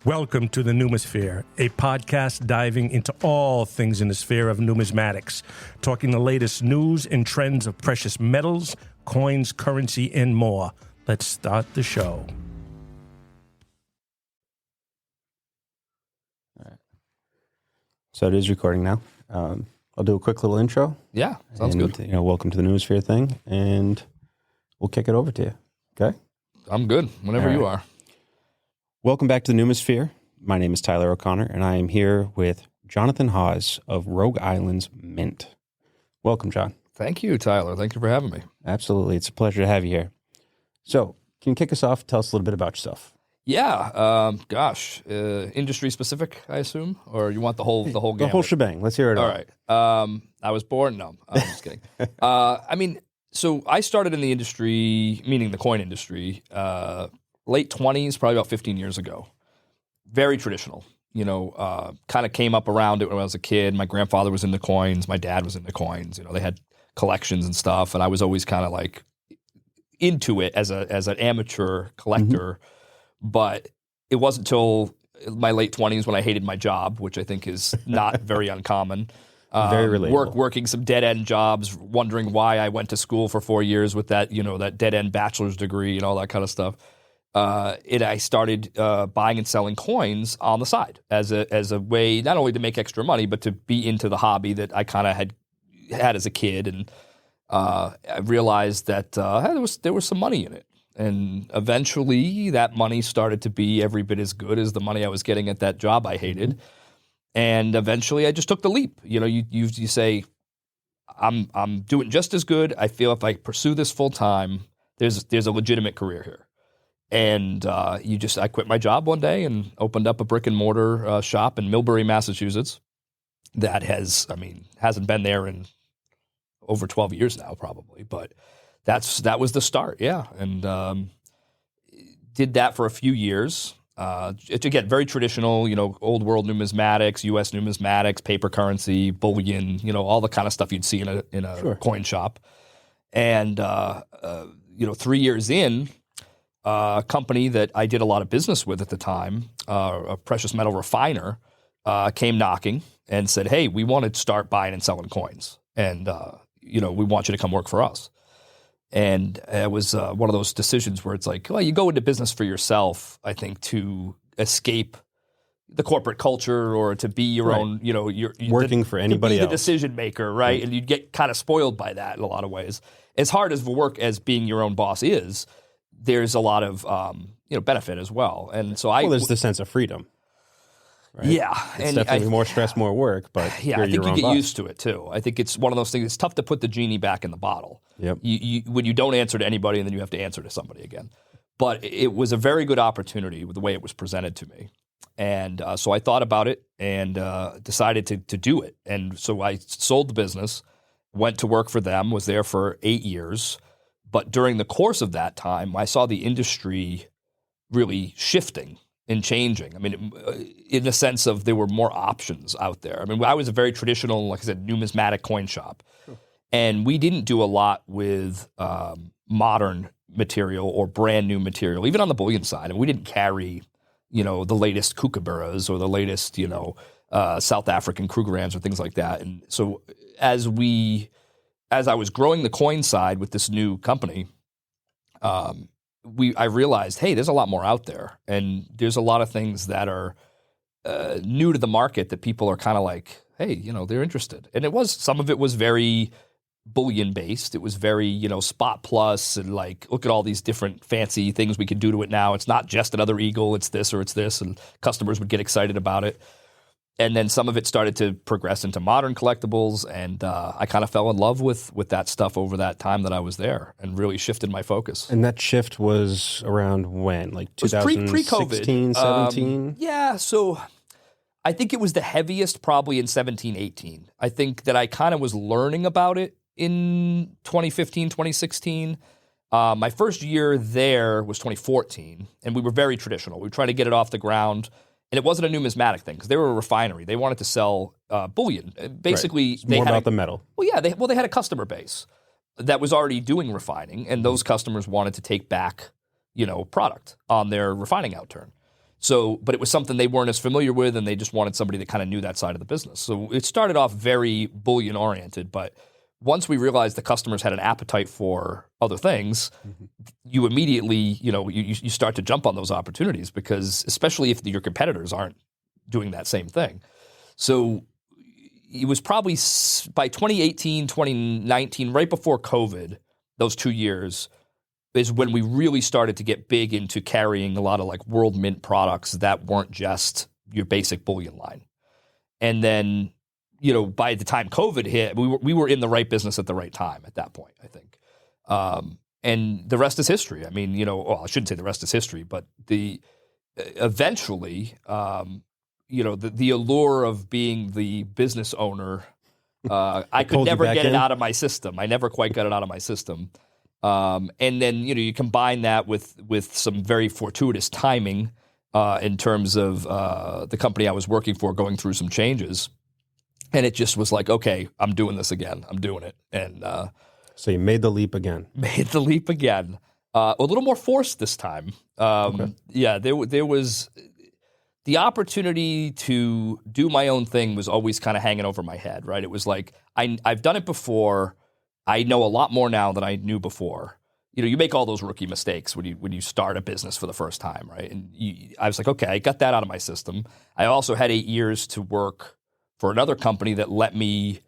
Welcome to the Numisphere, a podcast diving into all things in the sphere of numismatics, talking the latest news and trends of precious metals, coins, currency, and more. Let's start the show. All right. So it is recording now. I'll do a quick little intro. Yeah, sounds good. Welcome to the Numisphere thing, and we'll kick it over to you. Okay? I'm good, whenever you are. Welcome back to the Numisphere. My name is Tyler O'Connor, and I am here with Jonathan Haws of Rogue Island's Mint. Welcome, John. Thank you, Tyler. Thank you for having me. Absolutely. It's a pleasure to have you here. So, can you kick us off? Tell us a little bit about yourself. Yeah, industry specific, I assume, or you want the whole gamut? The whole shebang. Let's hear it all. All right. I was born. No, I'm just kidding. So I started in the industry, meaning the coin industry, late 20s, probably about 15 years ago. Very traditional. Kind of came up around it when I was a kid. My grandfather was into coins. My dad was into coins. They had collections and stuff, and I was always kind of like into it as an amateur collector. Mm-hmm. But it wasn't until my late 20s when I hated my job, which I think is not very uncommon. Very relatable. Working some dead-end jobs, wondering why I went to school for 4 years with that, that dead-end bachelor's degree and all that kind of stuff. I started buying and selling coins on the side as a way not only to make extra money, but to be into the hobby that I kind of had as a kid. And I realized that there was some money in it. And eventually that money started to be every bit as good as the money I was getting at that job I hated. And eventually I just took the leap. You say, I'm doing just as good. I feel if I pursue this full time, there's a legitimate career here. And I quit my job one day and opened up a brick and mortar shop in Millbury, Massachusetts. That hasn't been there in over 12 years now, probably. But that was the start, yeah. And did that for a few years. Again, very traditional, old world numismatics, U.S. numismatics, paper currency, bullion, all the kind of stuff you'd see in a sure. coin shop. And 3 years in. A company that I did a lot of business with at the time, a precious metal refiner, came knocking and said, "Hey, we want to start buying and selling coins, and we want you to come work for us." And it was one of those decisions where it's like, well, you go into business for yourself, I think, to escape the corporate culture or to be your right. own, you're working for anybody else, the decision maker, right? Mm-hmm. And you'd get kind of spoiled by that in a lot of ways. As hard as the work as being your own boss is, there's a lot of benefit as well, and so there's the sense of freedom. Right? Yeah, it's definitely more stress, more work, but yeah, I think you get used to it too. I think it's one of those things. It's tough to put the genie back in the bottle. Yep. When you don't answer to anybody, and then you have to answer to somebody again. But it was a very good opportunity with the way it was presented to me, and so I thought about it and decided to do it. And so I sold the business, went to work for them, was there for 8 years. But during the course of that time, I saw the industry really shifting and changing. I mean, in the sense of there were more options out there. I mean, I was a very traditional, like I said, numismatic coin shop. Sure. And we didn't do a lot with modern material or brand new material, even on the bullion side. And we didn't carry, the latest kookaburras or the latest, South African Krugerrands or things like that. And so as I was growing the coin side with this new company, I realized, hey, there's a lot more out there, and there's a lot of things that are new to the market that people are kind of like, hey, they're interested. And some of it was very bullion based. It was very, spot plus, and like, look at all these different fancy things we can do to it now. It's not just another eagle, it's this or it's this, and customers would get excited about it. And then some of it started to progress into modern collectibles, and I kind of fell in love with that stuff over that time that I was there, and really shifted my focus. And that shift was around when? Like 2016, 17? Yeah, so I think it was the heaviest probably in 17, 18. I think that I kind of was learning about it in 2015, 2016. My first year there was 2014, and we were very traditional. We were trying to get it off the ground. And it wasn't a numismatic thing because they were a refinery. They wanted to sell bullion. Basically, right. They had the metal. Well, yeah. They had a customer base that was already doing refining, and those customers wanted to take back, product on their refining outturn. So, but it was something they weren't as familiar with, and they just wanted somebody that kind of knew that side of the business. So it started off very bullion oriented, but once we realized the customers had an appetite for other things, you immediately, you start to jump on those opportunities, because especially if your competitors aren't doing that same thing. So it was probably by 2018, 2019, right before COVID, those 2 years, is when we really started to get big into carrying a lot of like World Mint products that weren't just your basic bullion line. And then, by the time COVID hit, we were in the right business at the right time at that point, I think. And the rest is history. I mean, I shouldn't say the rest is history, but eventually, the allure of being the business owner, I could never get it out of my system. I never quite got it out of my system. And then, you combine that with some very fortuitous timing in terms of the company I was working for going through some changes. And it just was like, okay, I'm doing this again. I'm doing it. And so you made the leap again. Made the leap again. A little more forced this time. Okay. Yeah, there was the opportunity to do my own thing was always kind of hanging over my head, right? It was like, I've done it before. I know a lot more now than I knew before. You make all those rookie mistakes when you start a business for the first time, right? And I was like, okay, I got that out of my system. I also had 8 years to work for another company that let me,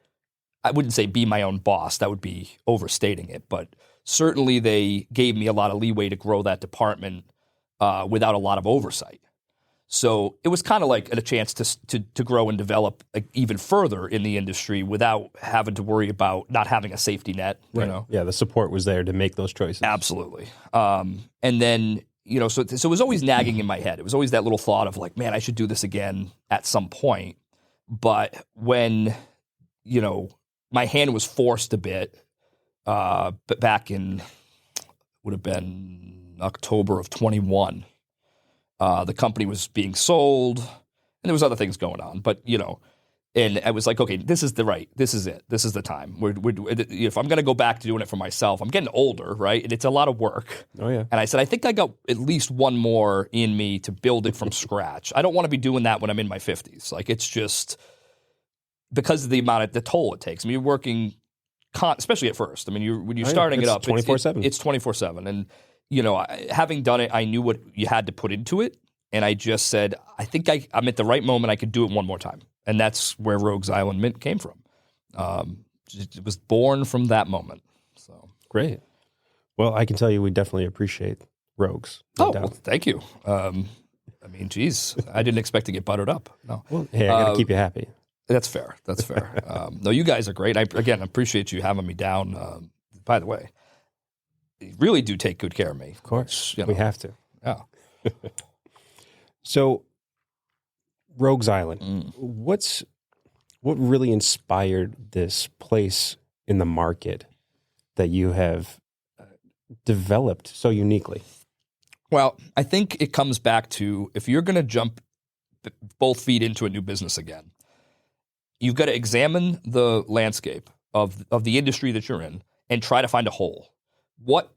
I wouldn't say be my own boss. That would be overstating it. But certainly they gave me a lot of leeway to grow that department without a lot of oversight. So it was kind of like a chance to grow and develop even further in the industry without having to worry about not having a safety net. Right. Yeah, the support was there to make those choices. Absolutely. And then, so it was always nagging in my head. It was always that little thought of like, man, I should do this again at some point. But when, my hand was forced a bit, but back in, would have been October of 21, the company was being sold, and there was other things going on. But and I was like, okay, this is it. This is the time. If I'm going to go back to doing it for myself, I'm getting older, right? And it's a lot of work. Oh yeah. And I said, I think I got at least one more in me to build it from scratch. I don't want to be doing that when I'm in my 50s. Like it's just because of the toll it takes. I mean, you're working, especially at first. I mean, when you're starting it up, 24/7. It's 24/7, and having done it, I knew what you had to put into it, and I just said, I think I'm at the right moment. I could do it one more time, and that's where Rogues Island Mint came from. It was born from that moment. So great. Well, I can tell you, we definitely appreciate Rogues. Well, thank you. Geez, I didn't expect to get buttered up. No. Well, hey, I got to keep you happy. That's fair. No, you guys are great. I appreciate you having me down. By the way, you really do take good care of me. Of course. We have to. Yeah. So, Rogues Island, what really inspired this place in the market that you have developed so uniquely? Well, I think it comes back to if you're going to jump both feet into a new business again, you've got to examine the landscape of the industry that you're in and try to find a hole. What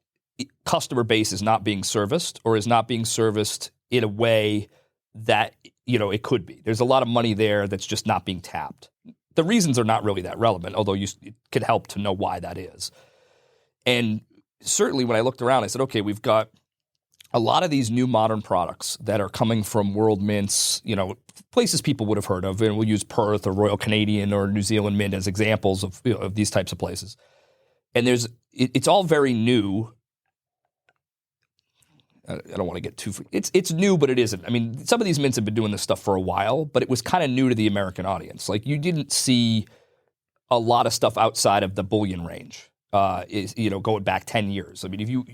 customer base is not being serviced or is not being serviced in a way that, it could be. There's a lot of money there that's just not being tapped. The reasons are not really that relevant, although it could help to know why that is. And certainly when I looked around, I said, okay, we've got a lot of these new modern products that are coming from world mints, places people would have heard of, and we'll use Perth or Royal Canadian or New Zealand Mint as examples of these types of places. And it's all very new. I don't want to get too. It's new, but it isn't. I mean, some of these mints have been doing this stuff for a while, but it was kind of new to the American audience. Like you didn't see a lot of stuff outside of the bullion range. Going back 10 years. I mean,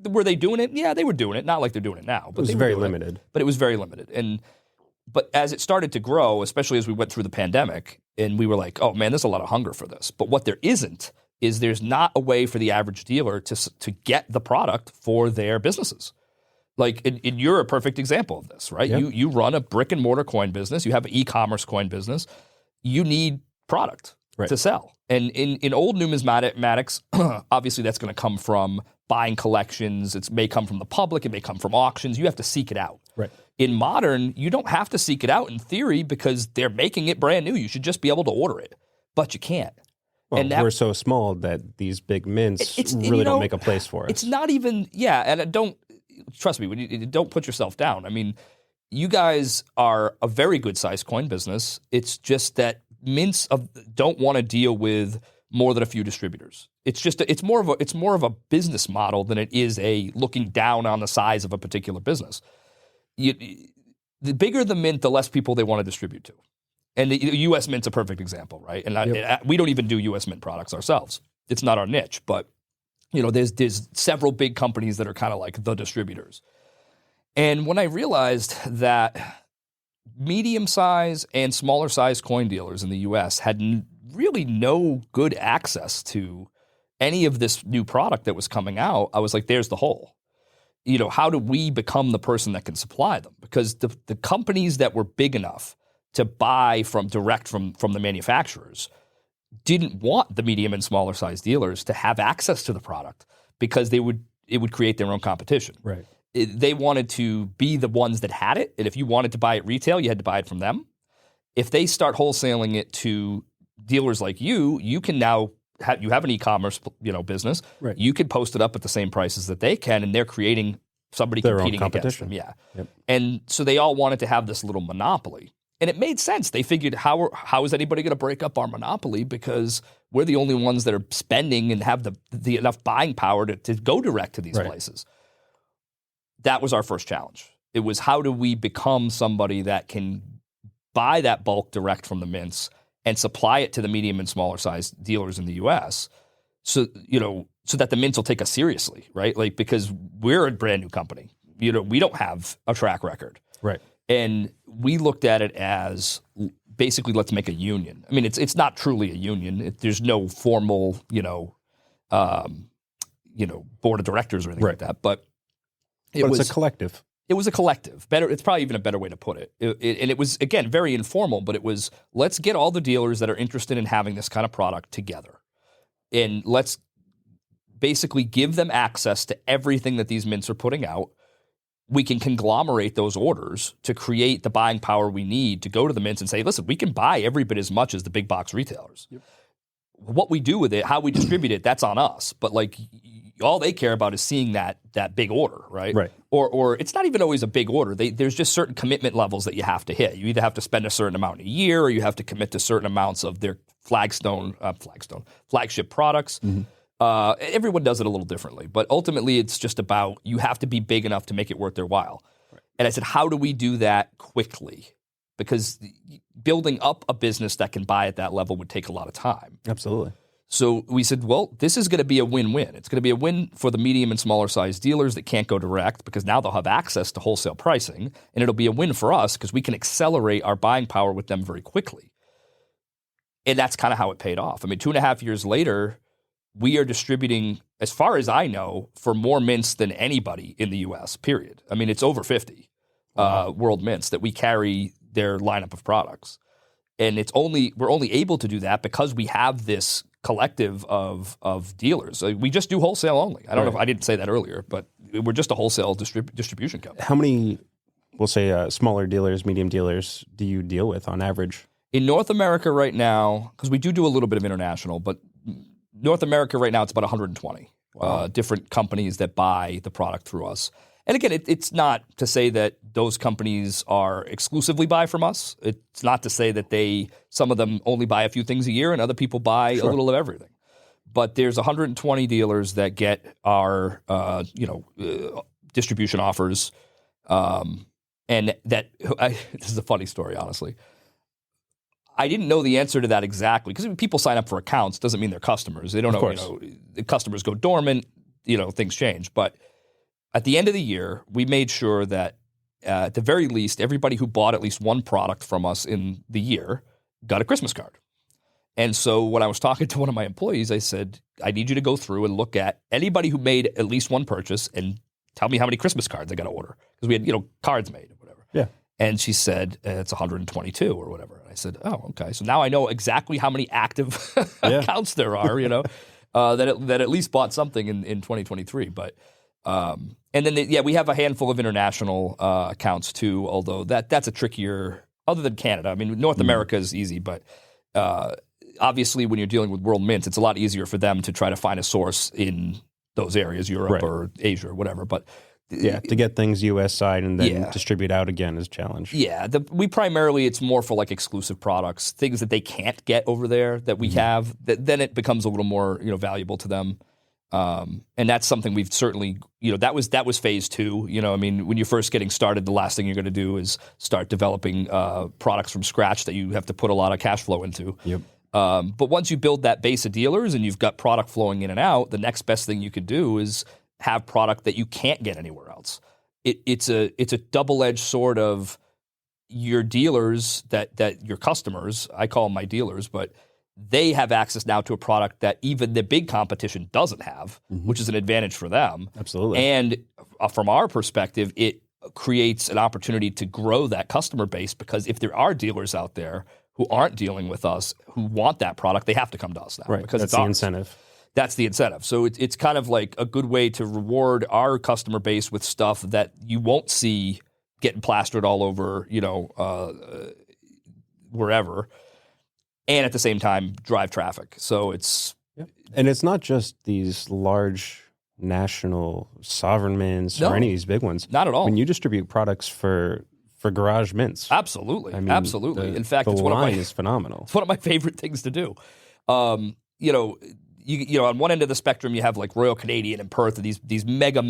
were they doing it? Yeah, they were doing it. Not like they're doing it now. But it was very limited. But it was very limited. But as it started to grow, especially as we went through the pandemic, and we were like, oh man, there's a lot of hunger for this. But what there isn't is there's not a way for the average dealer to get the product for their businesses. Like, and you're a perfect example of this, right? Yep. You run a brick and mortar coin business. You have an e-commerce coin business. You need product to sell. And in old numismatics, obviously that's going to come from buying collections. It may come from the public. It may come from auctions. You have to seek it out. Right. In modern, you don't have to seek it out in theory because they're making it brand new. You should just be able to order it, but you can't. Well, and we're so small that these big mints really don't make a place for us. It's not even, and don't, trust me, don't put yourself down. I mean, you guys are a very good sized coin business. It's just that mints don't want to deal with more than a few distributors. It's more of a business model than it is a looking down on the size of a particular business. The bigger the mint, the less people they want to distribute to. And the U.S. Mint's a perfect example, right? And we don't even do U.S. Mint products ourselves. It's not our niche, but there's several big companies that are kind of like the distributors. And when I realized that medium size and smaller size coin dealers in the U.S. had really no good access to any of this new product that was coming out, I was like, there's the hole. How do we become the person that can supply them? Because the companies that were big enough to buy direct from the manufacturers didn't want the medium and smaller size dealers to have access to the product because it would create their own competition. Right. They wanted to be the ones that had it, and if you wanted to buy it retail, you had to buy it from them. If they start wholesaling it to dealers like you can now you have an e-commerce business. Right. You can post it up at the same prices that they can, and they're creating somebody their competing own against competition. them. Yeah. Yep. And so they all wanted to have this little monopoly. And it made sense. They figured, how is anybody going to break up our monopoly? Because we're the only ones that are spending and have the enough buying power to go direct to these places. That was our first challenge. It was, how do we become somebody that can buy that bulk direct from the mints and supply it to the medium and smaller size dealers in the U.S. so that the mints will take us seriously, right? Like, because we're a brand new company. We don't have a track record. Right. And we looked at it as basically, let's make a union. I mean, it's not truly a union. There's no formal, board of directors or anything like that. But it's a collective. It was a collective. Better. It's probably even a better way to put it. And it was, again, very informal, but it was, let's get all the dealers that are interested in having this kind of product together. And let's basically give them access to everything that these mints are putting out. We can conglomerate those orders to create the buying power we need to go to the mints and say, listen, we can buy every bit as much as the big box retailers. Yep. What we do with it, how we distribute it, that's on us. But like, all they care about is seeing that big order, right? Right. Or it's not even always a big order. There's just certain commitment levels that you have to hit. You either have to spend a certain amount a year, or you have to commit to certain amounts of their flagship products. Mm-hmm. Everyone does it a little differently, but ultimately it's just about, you have to be big enough to make it worth their while. Right. And I said, how do we do that quickly? Because building up a business that can buy at that level would take a lot of time. Absolutely. So we said, well, this is going to be a win-win. It's going to be a win for the medium and smaller size dealers that can't go direct, because now they'll have access to wholesale pricing, and it'll be a win for us because we can accelerate our buying power with them very quickly. And that's kind of how it paid off. I mean, 2.5 years later, we are distributing, as far as I know, for more mints than anybody in the U.S., period. I mean, it's over 50 world mints that we carry their lineup of products. And we're only able to do that because we have this collective of dealers. We just do wholesale only. I don't know if I didn't say that earlier, but we're just a wholesale distribution company. How many, we'll say, smaller dealers, medium dealers do you deal with on average? In North America right now, because we do a little bit of international, but North America right now, it's about 120 different companies that buy the product through us. And again, it's not to say that those companies are exclusively buy from us. It's not to say that some of them only buy a few things a year and other people buy a little of everything. But there's 120 dealers that get our distribution offers. And this is a funny story, honestly. I didn't know the answer to that exactly, because people sign up for accounts doesn't mean they're customers. They don't know, the customers go dormant, things change. But at the end of the year, we made sure that at the very least, everybody who bought at least one product from us in the year got a Christmas card. And so when I was talking to one of my employees, I said, I need you to go through and look at anybody who made at least one purchase and tell me how many Christmas cards I got to order. Because we had, cards made or whatever. Yeah. And she said, it's 122 or whatever. And I said, oh, okay. So now I know exactly how many active accounts there are, that at least bought something in 2023. But and then we have a handful of international accounts too. Although that's a trickier. Other than Canada, I mean, North America is easy, but obviously when you're dealing with world mints, it's a lot easier for them to try to find a source in those areas, Europe or Asia or whatever. But to get things U.S. side and then distribute out again is a challenge. Yeah, we primarily, it's more for like exclusive products, things that they can't get over there that we have. Then it becomes a little more valuable to them. And that's something we've certainly, that was phase 2. I mean, when you're first getting started, the last thing you're going to do is start developing products from scratch that you have to put a lot of cash flow into. Yep. But once you build that base of dealers and you've got product flowing in and out, the next best thing you could do is have product that you can't get anywhere else. It's a double-edged sword of your dealers that your customers, I call them my dealers, but they have access now to a product that even the big competition doesn't have, which is an advantage for them. Absolutely. And from our perspective, it creates an opportunity to grow that customer base, because if there are dealers out there who aren't dealing with us, who want that product, they have to come to us now. Right, because that's it's the ours. incentive. That's the incentive. So it's kind of like a good way to reward our customer base with stuff that you won't see getting plastered all over, wherever. And at the same time, drive traffic. So it's... Yep. And it's not just these large national sovereign mints or any of these big ones. Not at all. When you distribute products for garage mints. Absolutely. I mean, absolutely. In fact, the it's one line of my... is phenomenal. It's one of my favorite things to do. On one end of the spectrum, you have like Royal Canadian and Perth, these mega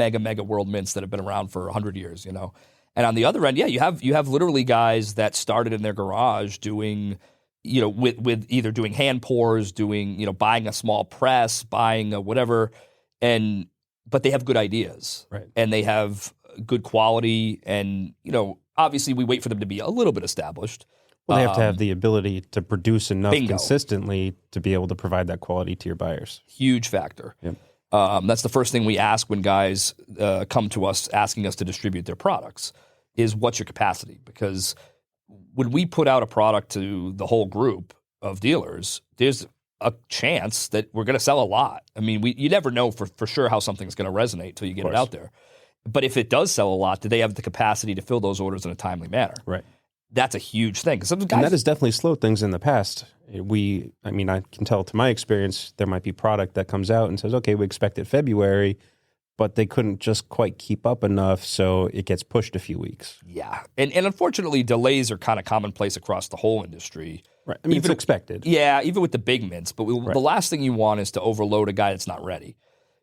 world mints that have been around for 100 years, And on the other end, you have literally guys that started in their garage doing... with either doing hand pours, doing, buying a small press, buying a whatever, but they have good ideas. Right. And they have good quality, and, obviously we wait for them to be a little bit established. Well, they have to have the ability to produce enough bingo. Consistently to be able to provide that quality to your buyers. Huge factor. Yep. That's the first thing we ask when guys come to us asking us to distribute their products is, what's your capacity? Because when we put out a product to the whole group of dealers, there's a chance that we're going to sell a lot. I mean, you never know for sure how something's going to resonate till you get it out there. But if it does sell a lot, do they have the capacity to fill those orders in a timely manner? Right. That's a huge thing. Some guys, and that has definitely slowed things in the past. I can tell to my experience, there might be product that comes out and says, okay, we expect it February, but they couldn't just quite keep up enough, so it gets pushed a few weeks. Yeah. And unfortunately, delays are kind of commonplace across the whole industry. Right. I mean, it's expected. Yeah, even with the big mints. But the last thing you want is to overload a guy that's not ready.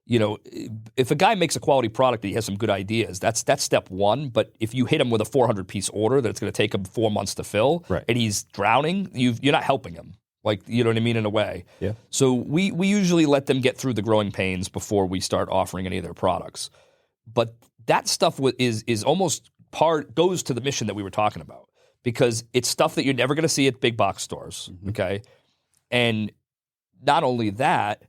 If a guy makes a quality product and he has some good ideas, that's step one. But if you hit him with a 400-piece order that's going to take him 4 months to fill, and he's drowning, you're not helping him. Like, you know what I mean, in a way. Yeah. So we usually let them get through the growing pains before we start offering any of their products. But that stuff is almost goes to the mission that we were talking about, because it's stuff that you're never going to see at big box stores, okay? And not only that,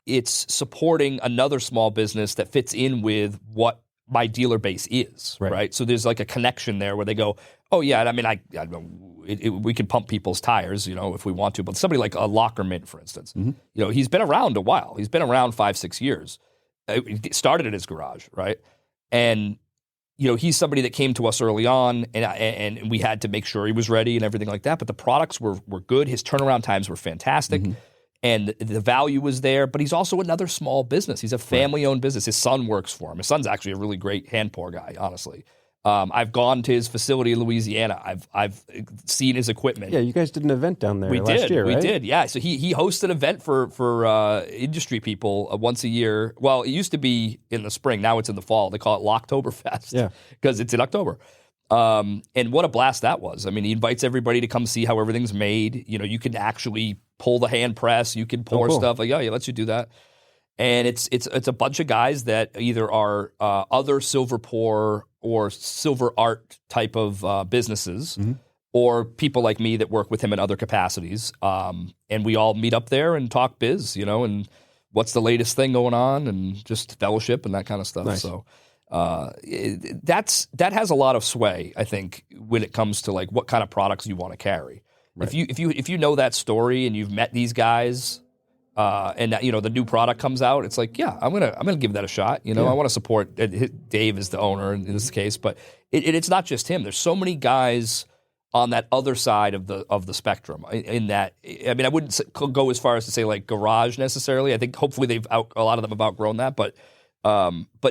it's supporting another small business that fits in with what my dealer base is, right? So there's like a connection there where they go, oh yeah, I mean, I don't know, we can pump people's tires, if we want to, but somebody like a Locker Mint, for instance, he's been around a while. He's been around 5-6 years. He started in his garage, right? And he's somebody that came to us early on, and we had to make sure he was ready and everything like that. But the products were good. His turnaround times were fantastic. And the value was there, but he's also another small business. He's a family-owned business. His son works for him. His son's actually a really great hand pour guy, honestly. I've gone to his facility in Louisiana. I've seen his equipment. Yeah, you guys did an event down there last year, right? We did, yeah. So he hosts an event for industry people once a year. Well, it used to be in the spring. Now it's in the fall. They call it Locktoberfest because it's in October. And what a blast that was. I mean, he invites everybody to come see how everything's made. You can actually pull the hand press. You can pour stuff. Like, he lets you do that. And it's a bunch of guys that either are other silver pour or silver art type of businesses, or people like me that work with him in other capacities. And we all meet up there and talk biz, and what's the latest thing going on, and just fellowship and that kind of stuff. Nice. So that has a lot of sway, I think, when it comes to like what kind of products you want to carry. Right. If you know that story and you've met these guys, and the new product comes out, it's like, yeah, I'm gonna give that a shot. I want to support. Dave is the owner in this case, but it's not just him. There's so many guys on that other side of the spectrum. In that, I mean, I wouldn't go as far as to say like garage necessarily. I think hopefully a lot of them have outgrown that, but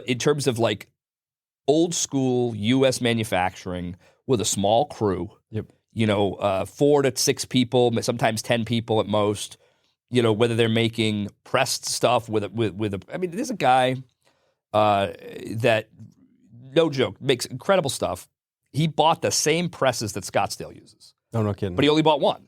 in terms of like old school U.S. manufacturing with a small crew, 4 to 6 people, sometimes 10 people at most. Whether they're making pressed stuff with a. I mean, there's a guy that, no joke, makes incredible stuff. He bought the same presses that Scottsdale uses. Oh, no kidding. But he only bought one.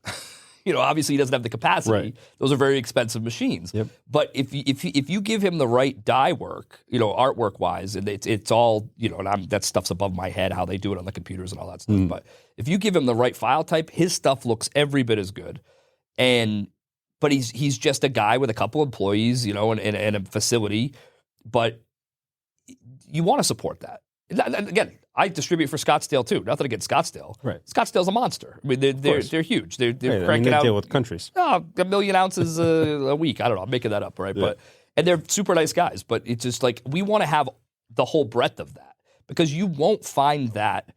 Obviously he doesn't have the capacity. Right. Those are very expensive machines. Yep. But if you give him the right die work, artwork wise, and it's all, and that stuff's above my head how they do it on the computers and all that stuff. But if you give him the right file type, his stuff looks every bit as good. But he's just a guy with a couple employees, and a facility. But you want to support that. And again, I distribute for Scottsdale too. Nothing against Scottsdale. Right. Scottsdale's a monster. I mean, they're huge. They're cranking they out. deal with countries. 1 million ounces a week. I don't know. I'm making that up, right? Yeah. And they're super nice guys. But it's just like we want to have the whole breadth of that because you won't find that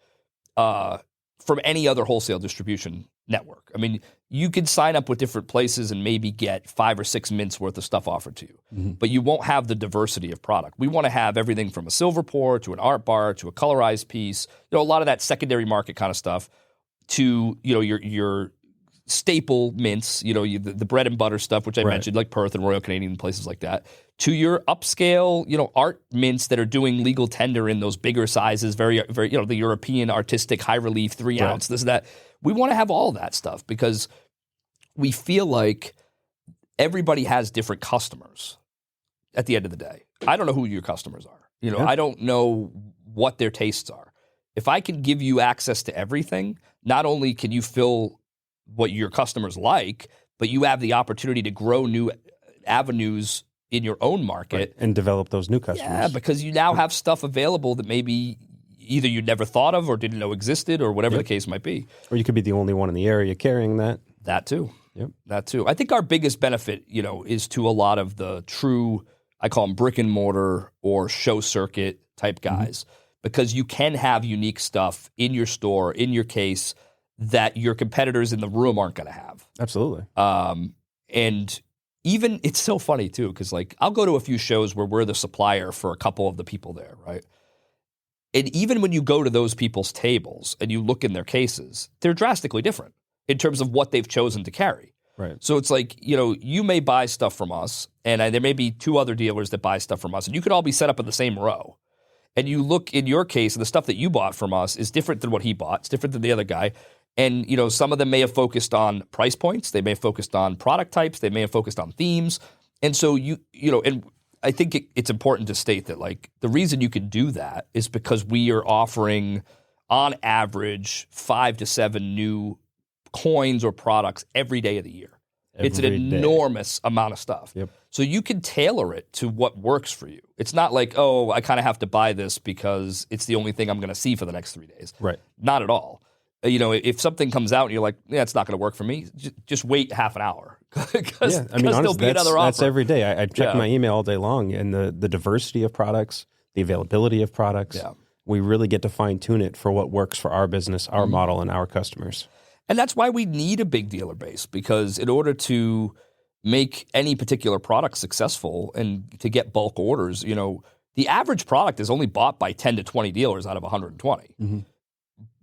from any other wholesale distribution network. I mean, you could sign up with different places and maybe get 5 or 6 mints worth of stuff offered to you, but you won't have the diversity of product. We want to have everything from a silver pour to an art bar to a colorized piece, a lot of that secondary market kind of stuff to, your staple mints, the bread and butter stuff, which I mentioned, like Perth and Royal Canadian and places like that, to your upscale, art mints that are doing legal tender in those bigger sizes, very, very, the European artistic high relief 3 ounce, this, that. We want to have all that stuff because we feel like everybody has different customers at the end of the day. I don't know who your customers are. I don't know what their tastes are. If I can give you access to everything, not only can you fill what your customers like, but you have the opportunity to grow new avenues in your own market. And develop those new customers. Yeah, because you now have stuff available that maybe either you never thought of or didn't know existed or whatever the case might be. Or you could be the only one in the area carrying that. That too. Yep. That too. I think our biggest benefit, is to a lot of the true, I call them brick and mortar or show circuit type guys, because you can have unique stuff in your store, in your case, that your competitors in the room aren't going to have. Absolutely. And even, it's so funny too, because like I'll go to a few shows where we're the supplier for a couple of the people there, right? And even when you go to those people's tables and you look in their cases, they're drastically different in terms of what they've chosen to carry. Right. So it's like, you may buy stuff from us, and there may be 2 other dealers that buy stuff from us, and you could all be set up in the same row. And you look in your case, and the stuff that you bought from us is different than what he bought. It's different than the other guy. And, some of them may have focused on price points. They may have focused on product types. They may have focused on themes. And so and I think it's important to state that, like, the reason you can do that is because we are offering, on average, 5 to 7 new coins or products every day of the year. It's an enormous amount of stuff. Yep. So you can tailor it to what works for you. It's not like, oh, I kind of have to buy this because it's the only thing I'm going to see for the next 3 days. Right. Not at all. If something comes out and you're like, yeah, it's not going to work for me, just wait half an hour. Honestly, that's every day. I check my email all day long, and the diversity of products, the availability of products, we really get to fine tune it for what works for our business, our model, and our customers. And that's why we need a big dealer base, because in order to make any particular product successful and to get bulk orders, the average product is only bought by 10 to 20 dealers out of 120. Mm-hmm.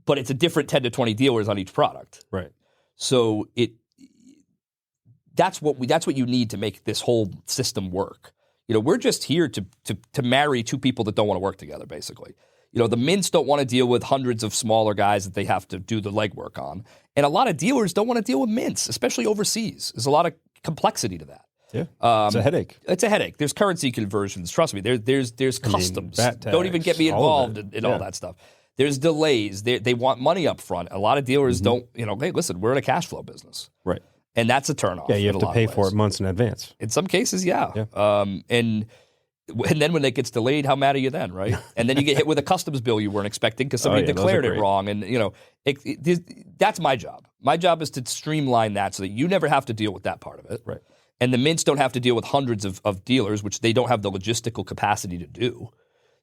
But it's a different 10 to 20 dealers on each product. Right. So that's what you need to make this whole system work. We're just here to marry 2 people that don't want to work together, basically. The mints don't want to deal with hundreds of smaller guys that they have to do the legwork on. And a lot of dealers don't want to deal with mints, especially overseas. There's a lot of complexity to that. Yeah, it's a headache. It's a headache. There's currency conversions. Trust me, there's customs. Don't even get me involved in all that stuff. There's delays. They want money up front. A lot of dealers don't, hey, listen, we're in a cash flow business. Right. And that's a turnoff. Yeah, you have to pay for it months in advance. In some cases, yeah. And then when it gets delayed, how mad are you then, right? And then you get hit with a customs bill you weren't expecting because somebody declared it wrong. And, that's my job. My job is to streamline that so that you never have to deal with that part of it. Right. And the mints don't have to deal with hundreds of dealers, which they don't have the logistical capacity to do.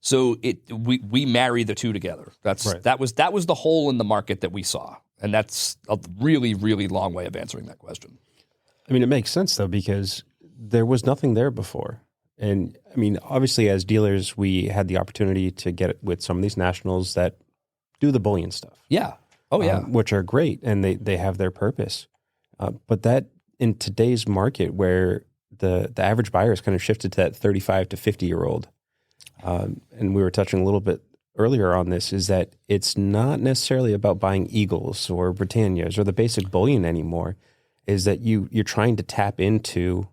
So we marry the two together. That was the hole in the market that we saw. And that's a really, really long way of answering that question. I mean, it makes sense, though, because there was nothing there before. And, I mean, obviously, as dealers, we had the opportunity to get it with some of these nationals that do the bullion stuff. Yeah. Oh, yeah. Which are great, and they have their purpose. But that, in today's market, where the average buyer has kind of shifted to that 35 to 50-year-old, and we were touching a little bit earlier on this, is that it's not necessarily about buying Eagles or Britannias or the basic bullion anymore, is that you're trying to tap into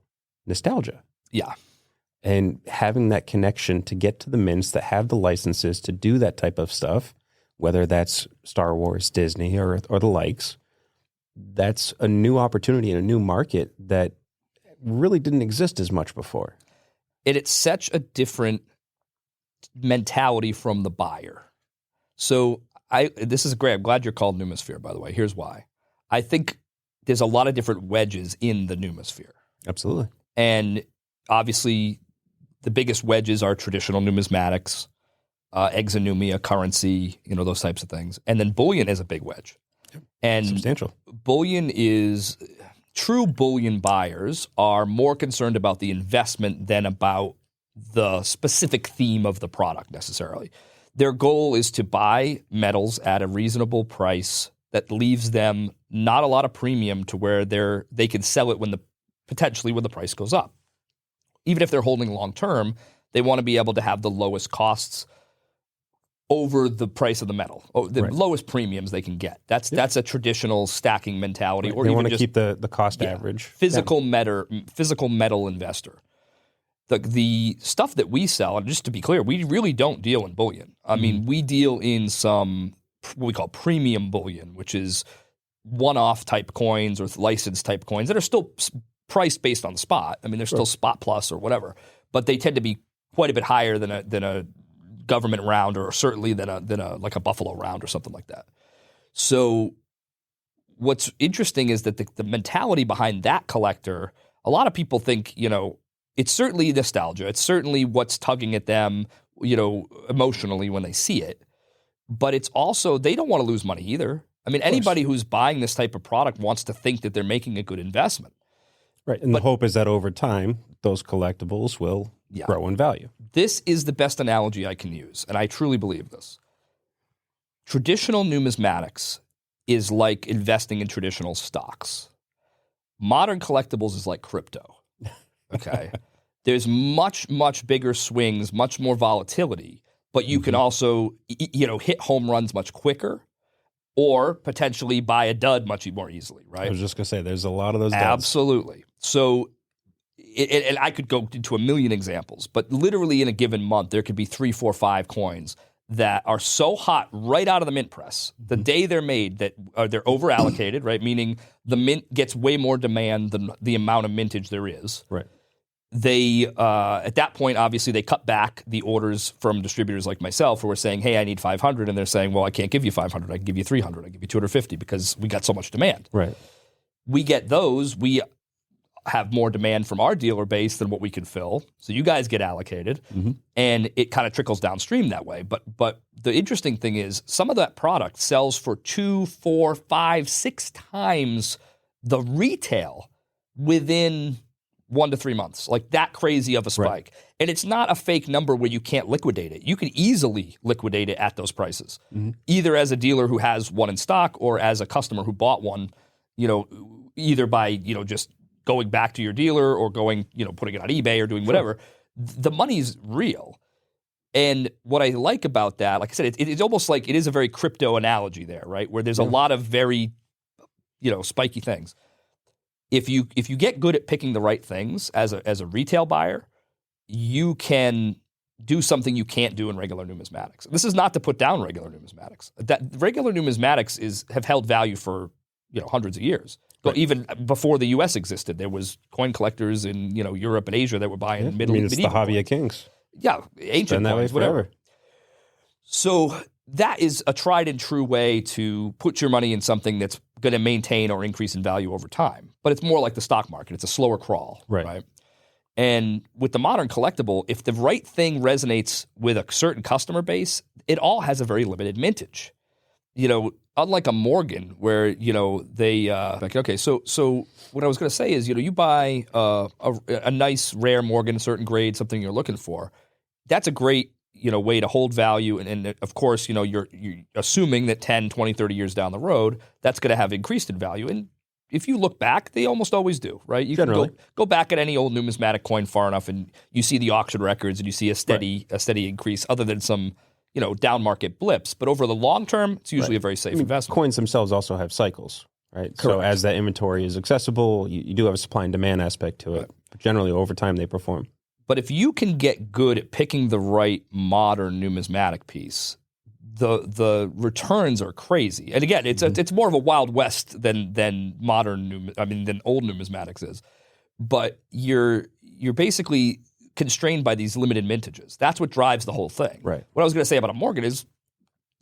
nostalgia. Yeah. And having that connection to get to the mints that have the licenses to do that type of stuff, whether that's Star Wars, Disney, or the likes, that's a new opportunity and a new market that really didn't exist as much before. And it's such a different mentality from the buyer. So this is great. I'm glad you're called Numisphere, by the way. Here's why. I think there's a lot of different wedges in the Numisphere. Absolutely. And obviously, the biggest wedges are traditional numismatics, exonumia, currency, those types of things. And then bullion is a big wedge. And substantial. True bullion buyers are more concerned about the investment than about the specific theme of the product necessarily. Their goal is to buy metals at a reasonable price that leaves them not a lot of premium to where they can sell it potentially when the price goes up. Even if they're holding long term, they want to be able to have the lowest costs over the price of the metal, lowest premiums they can get. That's a traditional stacking mentality. Right. Or they even want to just keep the cost average. Physical metal investor. The stuff that we sell, and just to be clear, we really don't deal in bullion. I mean, we deal in some what we call premium bullion, which is one-off type coins or licensed type coins that are still priced based on the spot. I mean, they're still spot plus or whatever, but they tend to be quite a bit higher than a government round, or certainly than a like a Buffalo round or something like that. So what's interesting is that the mentality behind that collector, a lot of people think, it's certainly nostalgia. It's certainly what's tugging at them, emotionally when they see it. But it's also, they don't want to lose money either. I mean, anybody who's buying this type of product wants to think that they're making a good investment. Right. And the hope is that over time, those collectibles will grow in value. This is the best analogy I can use, and I truly believe this. Traditional numismatics is like investing in traditional stocks. Modern collectibles is like crypto. Okay. There's much, much bigger swings, much more volatility, but you can also, hit home runs much quicker or potentially buy a dud much more easily, right? I was just going to say, there's a lot of those duds. Absolutely. So, and I could go into a million examples, but literally in a given month, there could be 3, 4, 5 coins that are so hot right out of the mint press, the day they're made, that they're over allocated, right? Meaning the mint gets way more demand than the amount of mintage there is. Right. They, at that point, obviously, they cut back the orders from distributors like myself who are saying, hey, I need 500. And they're saying, well, I can't give you 500. I can give you 300. I can give you 250 because we got so much demand. Right. We get those. We have more demand from our dealer base than what we can fill. So you guys get allocated. And it kind of trickles downstream that way. But the interesting thing is some of that product sells for 2, 4, 5, 6 times the retail within 1 to 3 months, like that crazy of a spike. Right. And it's not a fake number where you can't liquidate it. You can easily liquidate it at those prices, either as a dealer who has one in stock or as a customer who bought one, either by, just going back to your dealer or going, putting it on eBay or doing whatever. The money's real. And what I like about that, like I said, it's almost like it is a very crypto analogy there, right? Where there's a lot of very, spiky things. If you get good at picking the right things as a retail buyer, you can do something you can't do in regular numismatics. This is not to put down regular numismatics. That regular numismatics have held value for hundreds of years. Right. Even before the U.S. existed, there was coin collectors in Europe and Asia that were buying medieval. It's the hobby coins. of kings. Yeah, ancient Been that coins, way forever. whatever. So that is a tried and true way to put your money in something that's going to maintain or increase in value over time. But it's more like the stock market. It's a slower crawl, right? And with the modern collectible, if the right thing resonates with a certain customer base, it all has a very limited mintage. Unlike a Morgan where, they okay, so what I was going to say is, you buy a nice rare Morgan, a certain grade, something you're looking for. That's a great way to hold value. And of course, you're assuming that 10, 20, 30 years down the road, that's going to have increased in value. And if you look back, they almost always do, right? You Generally. can go back at any old numismatic coin far enough and you see the auction records and you see a steady increase other than some, down market blips. But over the long term, it's usually a very safe investment. Coins themselves also have cycles, right? Correct. So as that inventory is accessible, you do have a supply and demand aspect to it. Right. But generally, over time, they perform. But if you can get good at picking the right modern numismatic piece, the returns are crazy. And again, it's more of a Wild West than than old numismatics is. But you're basically constrained by these limited mintages. That's what drives the whole thing. Right. What I was going to say about a Morgan is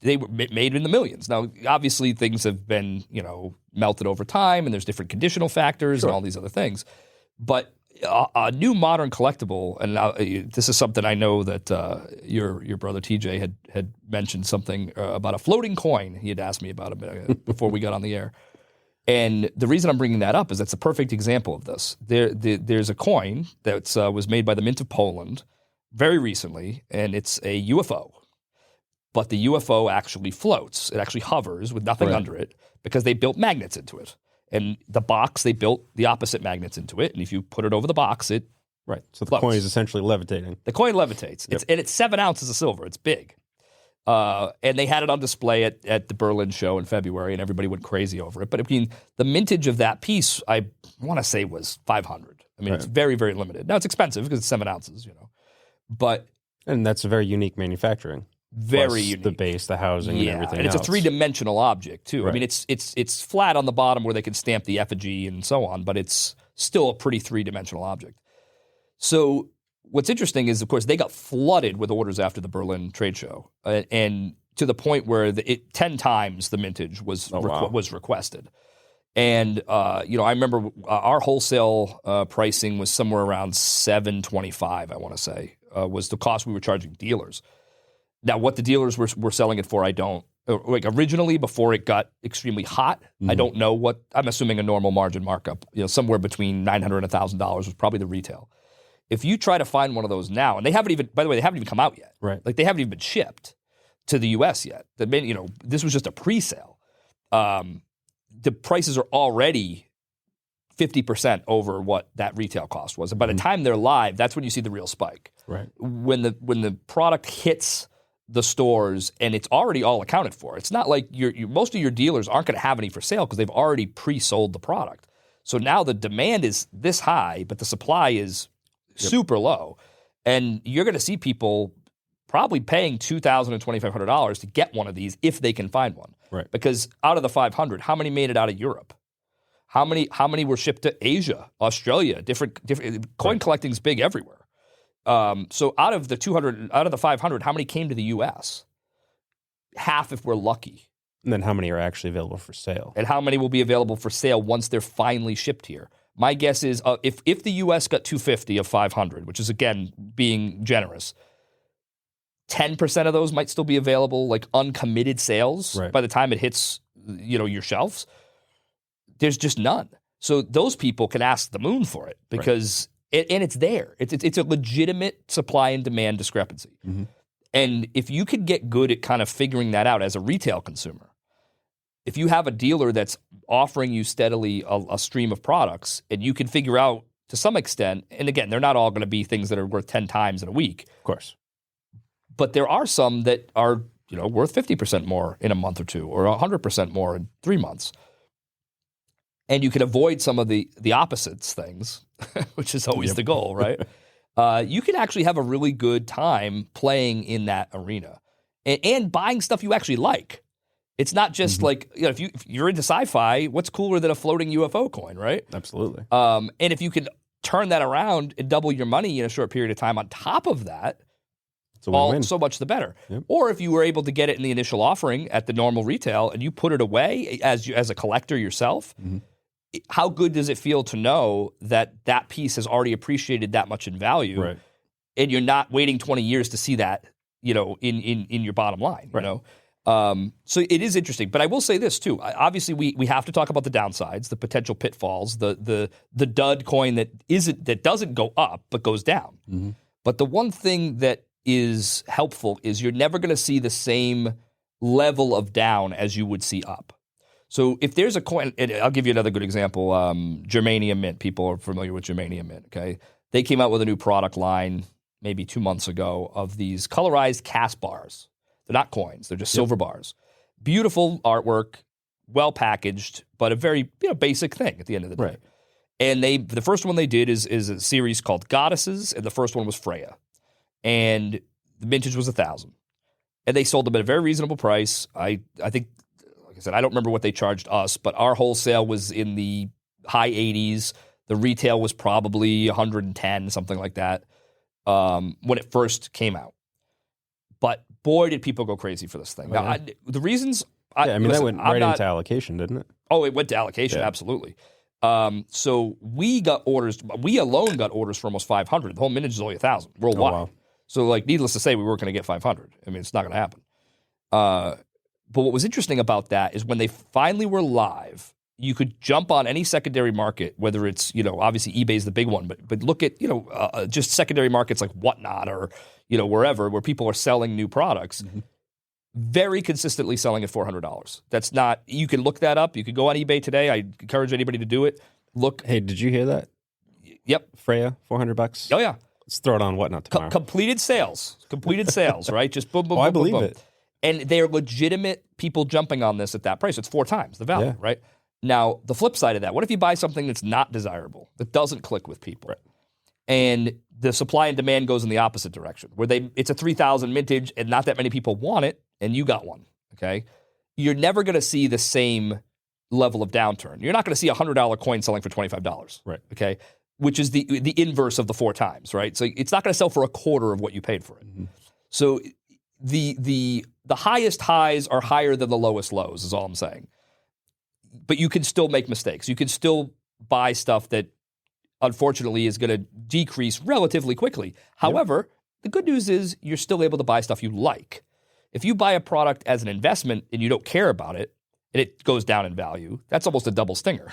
they were made in the millions. Now, obviously, things have been melted over time, and there's different conditional factors and all these other things. But a new modern collectible, and this is something I know that your brother TJ had mentioned something about a floating coin. He had asked me about it before we got on the air. And the reason I'm bringing that up is that's a perfect example of this. There's a coin that was made by the Mint of Poland very recently, and it's a UFO. But the UFO actually floats. It actually hovers with nothing under it because they built magnets into it. And the box, they built the opposite magnets into it. And if you put it over the box, it So the coin is essentially levitating. The coin levitates. Yep. And it's 7 ounces of silver. It's big. And they had it on display at the Berlin show in February, and everybody went crazy over it. But the mintage of that piece, I want to say, was 500. It's very, very limited. Now, it's expensive because it's 7 ounces, And that's a very unique manufacturing. Very Plus unique. The base, the housing, and everything and it's else. a 3-dimensional object, too. Right. It's flat on the bottom where they can stamp the effigy and so on, but it's still a pretty 3-dimensional object. So what's interesting is, of course, they got flooded with orders after the Berlin trade show, and to the point where 10 times the mintage was requested. And I remember our wholesale pricing was somewhere around $725. I want to say was the cost we were charging dealers. Now, what the dealers were selling it for, I don't. Originally, before it got extremely hot, I don't know what. I'm assuming a normal margin markup, somewhere between $900 and $1,000 was probably the retail. If you try to find one of those now, and they haven't even, by the way, they haven't even come out yet. Right. They haven't even been shipped to the U.S. yet. This was just a pre-sale. The prices are already 50% over what that retail cost was. And by the time they're live, that's when you see the real spike. Right. When the product hits the stores and it's already all accounted for. It's not like most of your dealers aren't going to have any for sale because they've already pre-sold the product. So now the demand is this high, but the supply is super low. And you're going to see people probably paying $2,000 and $2,500 to get one of these if they can find one. Right. Because out of the 500, how many made it out of Europe? How many were shipped to Asia, Australia? Different coin collecting's big everywhere. So out of the 500, how many came to the U.S.? Half if we're lucky. And then how many are actually available for sale? And how many will be available for sale once they're finally shipped here? My guess is if the U.S. got 250 of 500, which is, again, being generous, 10% of those might still be available, like uncommitted sales by the time it hits your shelves. There's just none. So those people can ask the moon for it because and it's there. It's a legitimate supply and demand discrepancy. Mm-hmm. And if you could get good at kind of figuring that out as a retail consumer, if you have a dealer that's offering you steadily a stream of products and you can figure out to some extent, and again, they're not all going to be things that are worth 10 times in a week. Of course. But there are some that are worth 50% more in a month or two or 100% more in 3 months. And you can avoid some of the opposites things, which is always the goal, right? You can actually have a really good time playing in that arena and buying stuff you actually like. It's not just like, if you're into sci-fi, what's cooler than a floating UFO coin, right? Absolutely. And if you can turn that around and double your money in a short period of time on top of that, It's a win-win. so much the better. Yep. Or if you were able to get it in the initial offering at the normal retail and you put it away as a collector yourself, how good does it feel to know that that piece has already appreciated that much in value, Right. and you're not waiting 20 years to see that, in your bottom line, Right. So it is interesting. But I will say this too. Obviously, we have to talk about the downsides, the potential pitfalls, the dud coin that doesn't go up but goes down. Mm-hmm. But the one thing that is helpful is you're never going to see the same level of down as you would see up. So if there's a coin, and I'll give you another good example, Germanium Mint. People are familiar with Germanium Mint, okay? They came out with a new product line maybe 2 months ago of these colorized cast bars. They're not coins. They're just silver bars. Beautiful artwork, well packaged, but a very basic thing at the end of the day. Right. And the first one they did is a series called Goddesses, and the first one was Freya. And the mintage was 1,000. And they sold them at a very reasonable price. I think, like I said, I don't remember what they charged us, but our wholesale was in the high 80s. The retail was probably 110, something like that, when it first came out. But boy, did people go crazy for this thing. Oh, Now, the reasons... that went right into allocation, didn't it? Oh, it went to allocation, absolutely. So we got orders. We alone got orders for almost 500. The whole mintage is only 1,000 worldwide. Oh, wow. So, needless to say, we weren't going to get 500. I mean, it's not going to happen. But what was interesting about that is when they finally were live, you could jump on any secondary market, whether it's, obviously eBay's the big one, but look at, just secondary markets like Whatnot or, wherever, where people are selling new products, very consistently selling at $400. That's not, you can look that up. You could go on eBay today. I encourage anybody to do it. Look. Hey, did you hear that? Yep. Freya, $400. Oh, yeah. Let's throw it on Whatnot tomorrow. Completed sales, right? Just boom, boom, boom, I boom, believe boom. it. And they're legitimate people jumping on this at that price. It's 4 times the value, Yeah. right? Now, the flip side of that, what if you buy something that's not desirable, that doesn't click with people? Right. And the supply and demand goes in the opposite direction, where it's a 3,000 mintage and not that many people want it, and you got one, okay? You're never going to see the same level of downturn. You're not going to see a $100 coin selling for $25, Right. okay? Which is the inverse of the 4 times, right? So it's not going to sell for a quarter of what you paid for it. Mm-hmm. So the highest highs are higher than the lowest lows, is all I'm saying. But you can still make mistakes. You can still buy stuff that, unfortunately, is going to decrease relatively quickly. However, the good news is you're still able to buy stuff you like. If you buy a product as an investment and you don't care about it, and it goes down in value, that's almost a double stinger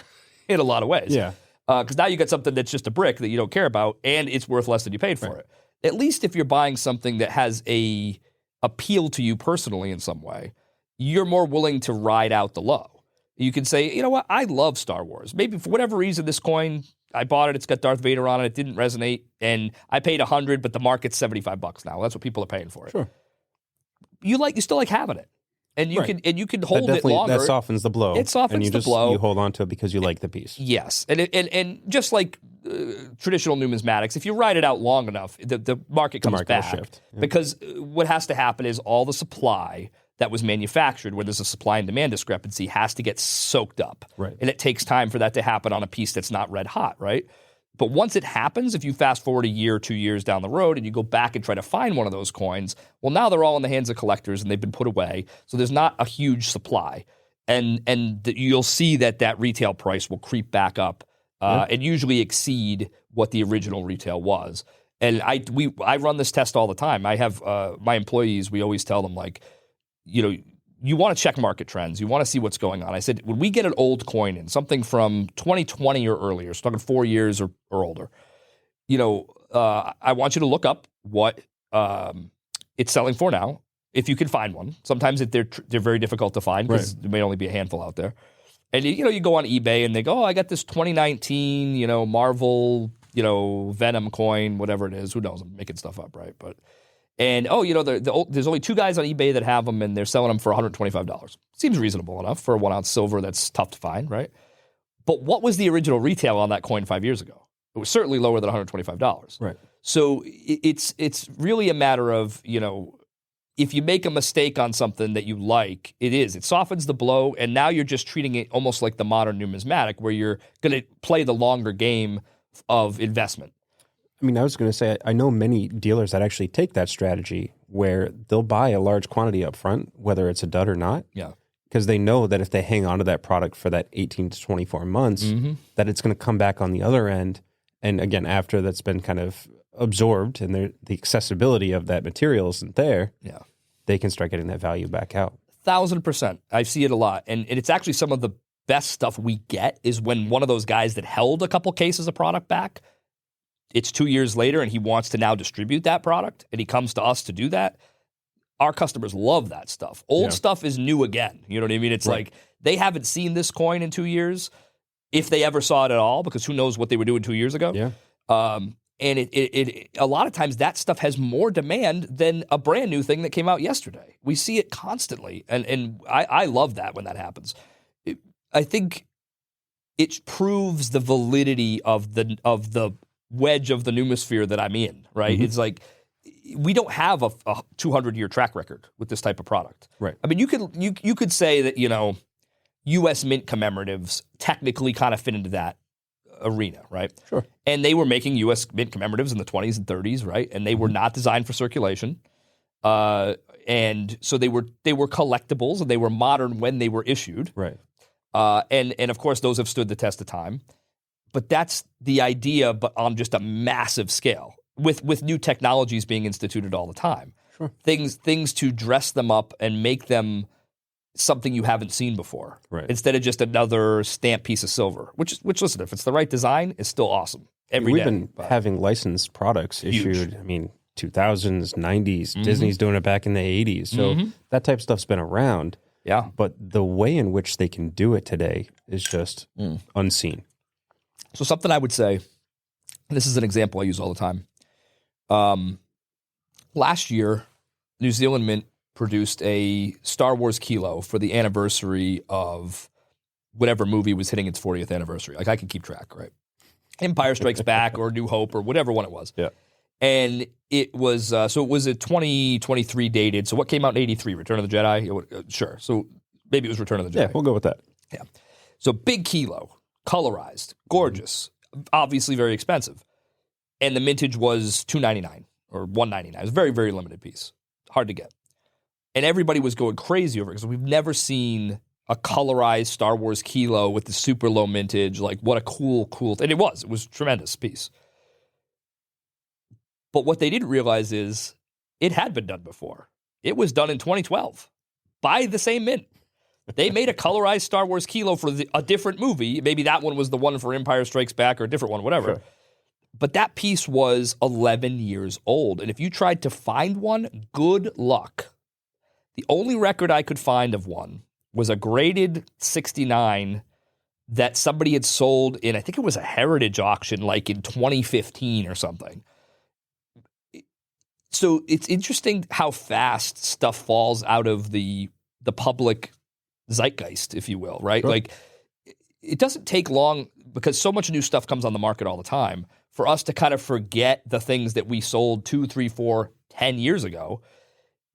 in a lot of ways. Yeah. Because now you got something that's just a brick that you don't care about, and it's worth less than you paid for it. At least if you're buying something that has a appeal to you personally in some way, you're more willing to ride out the low. You can say, you know what, I love Star Wars. Maybe for whatever reason, this coin, I bought it, it's got Darth Vader on it, it didn't resonate, and I paid $100, but the market's $75 now. That's what people are paying for it. Sure. You still like having it. And you can hold it longer. That softens the blow. It softens the blow. You hold on to it because you like the piece. Yes, and just like traditional numismatics, if you ride it out long enough, the market comes will back. shift. Yeah. Because what has to happen is all the supply that was manufactured, where there's a supply and demand discrepancy, has to get soaked up. Right. And it takes time for that to happen on a piece that's not red hot, right? But once it happens, if you fast forward a year, 2 years down the road, and you go back and try to find one of those coins, well, now they're all in the hands of collectors and they've been put away. So there's not a huge supply. And you'll see that retail price will creep back up and usually exceed what the original retail was. And I run this test all the time. I have my employees, we always tell them, you want to check market trends. You want to see what's going on. I said, when we get an old coin in, something from 2020 or earlier, so talking 4 years or older, I want you to look up what it's selling for now, if you can find one. Sometimes they're very difficult to find because there may only be a handful out there. And you go on eBay and they go, oh, I got this 2019, Marvel, Venom coin, whatever it is. Who knows? I'm making stuff up, right? And there's only 2 guys on eBay that have them, and they're selling them for $125. Seems reasonable enough for a 1-ounce silver that's tough to find, right? But what was the original retail on that coin 5 years ago? It was certainly lower than $125. Right. So it's really a matter of, if you make a mistake on something that you like, it softens the blow, and now you're just treating it almost like the modern numismatic, where you're going to play the longer game of investment. I mean, I was going to say, I know many dealers that actually take that strategy where they'll buy a large quantity up front, whether it's a dud or not. Yeah. Because they know that if they hang on to that product for that 18 to 24 months, that it's going to come back on the other end. And again, after that's been kind of absorbed and the accessibility of that material isn't there, they can start getting that value back out. 1,000%. I see it a lot. And it's actually some of the best stuff we get is when one of those guys that held a couple cases of product back, it's 2 years later and he wants to now distribute that product and he comes to us to do that. Our customers love that stuff. Old stuff is new again. You know what I mean? It's like they haven't seen this coin in 2 years, if they ever saw it at all, because who knows what they were doing 2 years ago. Yeah. And it a lot of times that stuff has more demand than a brand new thing that came out yesterday. We see it constantly, and I love that when that happens. I think it proves the validity of the wedge of the Numisphere that I'm in. Right? It's like we don't have a 200-year track record with this type of product. Right. I mean, you could say that U.S. Mint commemoratives technically kind of fit into that arena, right? Sure. And they were making U.S. Mint commemoratives in the 20s and 30s, right? And they were not designed for circulation. And so they were collectibles and they were modern when they were issued. Right. And of course, those have stood the test of time. But that's the idea, but on just a massive scale, with new technologies being instituted all the time. Sure. Things to dress them up and make them something you haven't seen before, right? Instead of just another stamped piece of silver, which listen, if it's the right design, it's still awesome We've been having licensed products issued, huge. I mean, 2000s, 90s, Disney's doing it back in the 80s. So that type of stuff's been around. Yeah. But the way in which they can do it today is just unseen. So something I would say, and this is an example I use all the time. Last year, New Zealand Mint produced a Star Wars kilo for the anniversary of whatever movie was hitting its 40th anniversary. Like, I can keep track, right? Empire Strikes Back or New Hope or whatever one it was. Yeah. And it was, so it was a 2023 dated. So what came out in 83? Return of the Jedi? Sure. So maybe it was Return of the Jedi. Yeah, we'll go with that. Yeah. So big kilo, colorized, gorgeous, obviously very expensive. And the mintage was $2.99 or $1.99. It was a very, very limited piece. Hard to get. And everybody was going crazy over it because we've never seen a colorized Star Wars kilo with the super low mintage. Like, what a cool thing. And it was a tremendous piece. But what they didn't realize is it had been done before. It was done in 2012 by the same mint. They made a colorized Star Wars kilo for a different movie. Maybe that one was the one for Empire Strikes Back or a different one, whatever. Sure. But that piece was 11 years old. And if you tried to find one, good luck. The only record I could find of one was a graded 69 that somebody had sold in, I think it was a heritage auction, like in 2015 or something. So it's interesting how fast stuff falls out of the public zeitgeist, if you will, right? Sure. Like, it doesn't take long, because so much new stuff comes on the market all the time, for us to kind of forget the things that we sold 2, 3, 4, 10 years ago.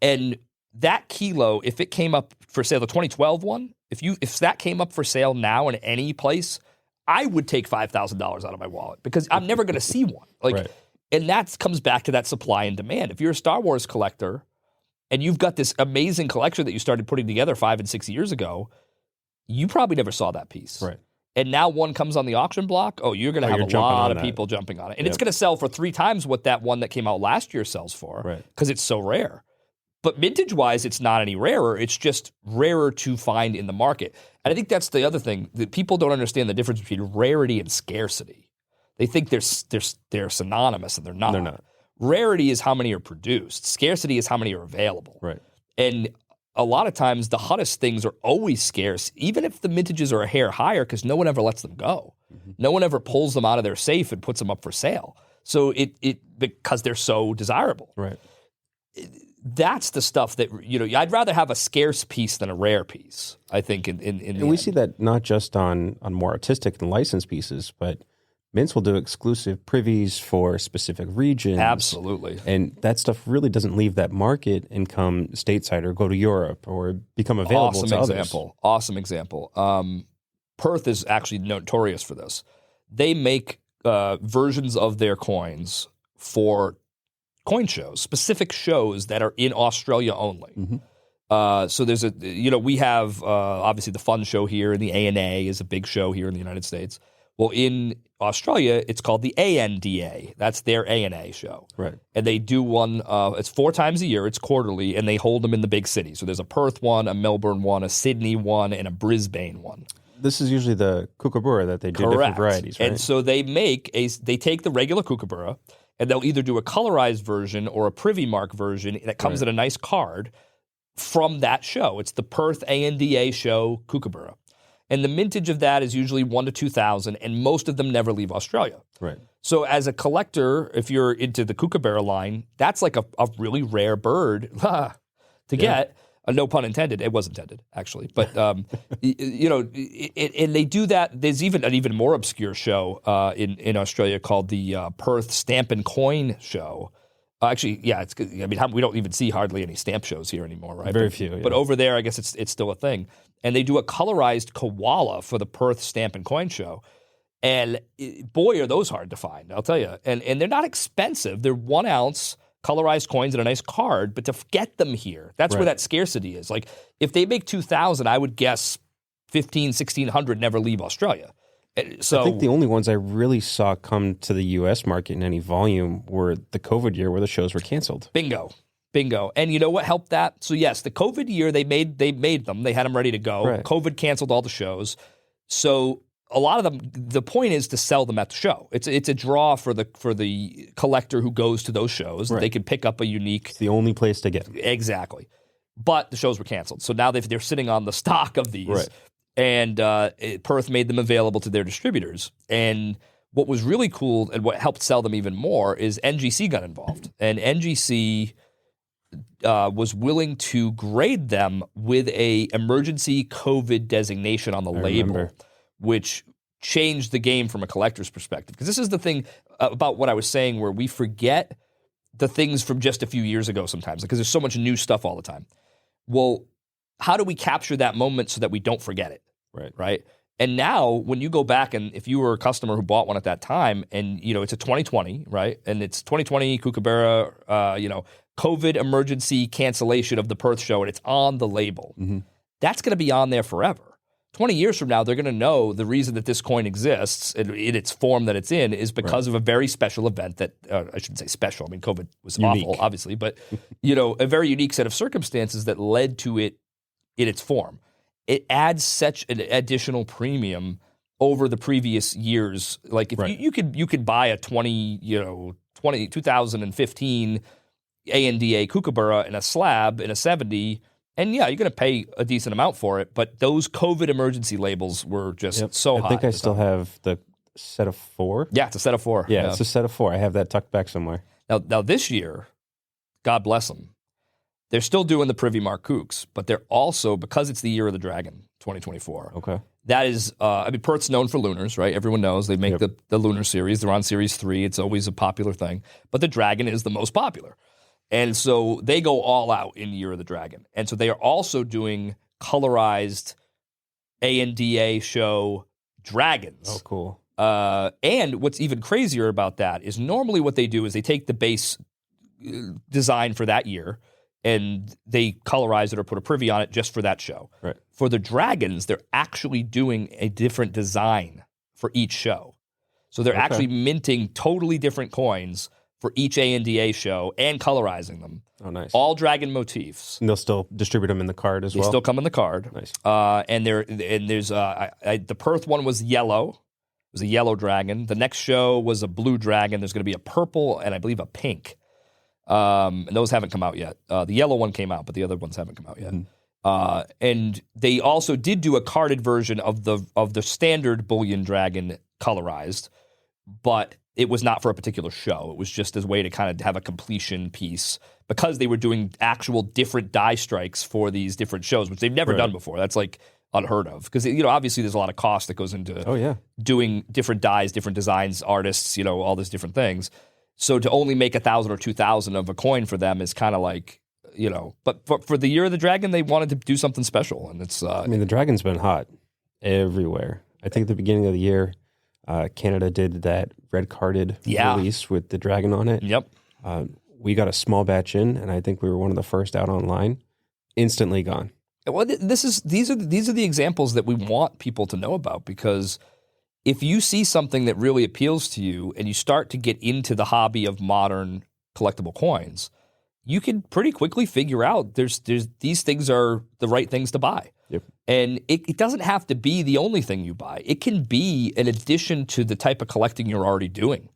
And that kilo, if it came up for sale, the 2012 one, if that came up for sale now in any place, I would take $5,000 out of my wallet because I'm never going to see one. Like, right. And that comes back to that supply and demand. If you're a Star Wars collector and you've got this amazing collection that you started putting together 5 and 6 years ago, you probably never saw that piece. Right. And now one comes on the auction block, you're going to have a lot of people jumping on it. And it's going to sell for 3 times what that one that came out last year sells for, because it's so rare. But mintage-wise, it's not any rarer. It's just rarer to find in the market. And I think that's the other thing, that people don't understand the difference between rarity and scarcity. They think they're synonymous, and they're not. They're not. Rarity is how many are produced. Scarcity is how many are available. Right. And a lot of times, the hottest things are always scarce, even if the mintages are a hair higher, because no one ever lets them go. Mm-hmm. No one ever pulls them out of their safe and puts them up for sale. So because they're so desirable. Right. That's the stuff that, I'd rather have a scarce piece than a rare piece, I think, And we see that not just on more artistic and licensed pieces, but mints will do exclusive privies for specific regions. Absolutely. And that stuff really doesn't leave that market and come stateside or go to Europe or become available to others. Awesome example. Perth is actually notorious for this. They make versions of their coins for coin shows, specific shows that are in Australia only. So there's we have obviously the fun show here, and the ANA is a big show here in the United States. Well, in Australia, it's called the ANDA. That's their ANA show. Right. And they do one, it's 4 times a year, it's quarterly, and they hold them in the big cities. So there's a Perth one, a Melbourne one, a Sydney one, and a Brisbane one. This is usually the kookaburra that they do different varieties, right? And so they take the regular kookaburra, and they'll either do a colorized version or a privy mark version that comes in a nice card from that show. It's the Perth ANDA show kookaburra. And the mintage of that is usually 1 to 2,000, and most of them never leave Australia. Right. So as a collector, if you're into the kookaburra line, that's like a really rare bird to get. No pun intended. It was intended, actually. But, and they do that. There's even an even more obscure show in Australia called the Perth Stamp and Coin Show. Actually, yeah, it's. I mean, we don't even see hardly any stamp shows here anymore, right? Very few. Yeah. But over there, I guess it's still a thing. And they do a colorized koala for the Perth Stamp and Coin Show. And boy, are those hard to find, I'll tell you. And they're not expensive. They're 1 ounce colorized coins in a nice card. But to get them here, that's where that scarcity is. Like, if they make 2,000, I would guess 1,500, 1,600 never leave Australia. So I think the only ones I really saw come to the U.S. market in any volume were the COVID year where the shows were canceled. Bingo. And you know what helped that? So yes, the COVID year they made them. They had them ready to go. Right. COVID canceled all the shows. So a lot of them, the point is to sell them at the show. It's a draw for the collector who goes to those shows. Right. They can pick up a unique. It's the only place to get them. Exactly. But the shows were canceled. So now they're sitting on the stock of these. Right. And Perth made them available to their distributors. And what was really cool and what helped sell them even more is NGC got involved. And NGC was willing to grade them with a emergency COVID designation on the label, which changed the game from a collector's perspective. Because this is the thing about what I was saying, where we forget the things from just a few years ago sometimes, because there's so much new stuff all the time. Well, how do we capture that moment so that we don't forget it? Right. And now when you go back, and if you were a customer who bought one at that time, and it's a 2020, right? And it's 2020 kookaburra, COVID emergency cancellation of the Perth show, and it's on the label. Mm-hmm. That's going to be on there forever. 20 years from now, they're going to know the reason that this coin exists in its form that it's in is because of a very special event that, I shouldn't say special. I mean, COVID was awful, obviously, but, a very unique set of circumstances that led to it in its form. It adds such an additional premium over the previous years. Like if you could buy a 2015 ANDA kookaburra in a slab in a 70, and you're going to pay a decent amount for it. But those COVID emergency labels were just so high. I think I still have the set of 4. Yeah, it's a set of 4. Yeah, it's a set of 4. I have that tucked back somewhere. Now this year, God bless them, they're still doing the Privy Mark Kooks, but they're also, because it's the Year of the Dragon, 2024. Okay. That is, Perth's known for lunars, right? Everyone knows. They make the lunar series. They're on series 3. It's always a popular thing. But the dragon is the most popular. And so they go all out in Year of the Dragon. And so they are also doing colorized ANDA show dragons. Oh, cool. And what's even crazier about that is normally what they do is they take the base design for that year, and they colorize it or put a privy on it just for that show. Right. For the dragons, they're actually doing a different design for each show. So they're actually minting totally different coins for each ANDA show and colorizing them. Oh, nice. All dragon motifs. And they'll still distribute them in the card as well? They still come in the card. Nice. And there's the Perth one was yellow. It was a yellow dragon. The next show was a blue dragon. There's going to be a purple and I believe a pink. And those haven't come out yet. The yellow one came out, but the other ones haven't come out yet. And they also did do a carded version of the standard bullion dragon colorized, but it was not for a particular show. It was just as a way to kind of have a completion piece because they were doing actual different die strikes for these different shows, which they've never done before. That's like unheard of because obviously there's a lot of cost that goes into doing different dies, different designs, artists, all these different things. So to only make 1,000 or 2,000 of a coin for them is kind of like, but for the Year of the Dragon, they wanted to do something special. And it's, the dragon's been hot everywhere. I think at the beginning of the year, Canada did that red carded release with the dragon on it. Yep. We got a small batch in, and I think we were one of the first out online. Instantly gone. Well, these are the examples that we want people to know about, because if you see something that really appeals to you and you start to get into the hobby of modern collectible coins, you can pretty quickly figure out there's these things are the right things to buy. Yep. And it doesn't have to be the only thing you buy. It can be an addition to the type of collecting you're already doing.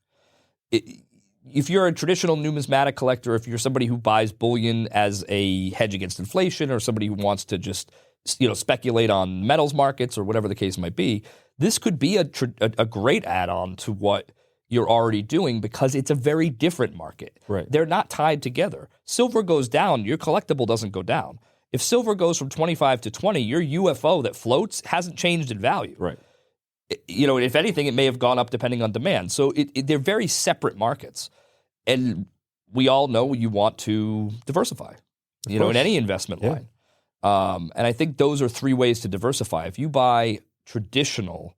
If you're a traditional numismatic collector, if you're somebody who buys bullion as a hedge against inflation, or somebody who wants to just speculate on metals markets or whatever the case might be, this could be a great add-on to what you're already doing, because it's a very different market. Right. They're not tied together. Silver goes down, your collectible doesn't go down. If silver goes from 25 to 20, your UFO that floats hasn't changed in value. Right. If anything, it may have gone up depending on demand. So they're very separate markets. And we all know you want to diversify, in any investment line. And I think those are three ways to diversify. If you buy traditional,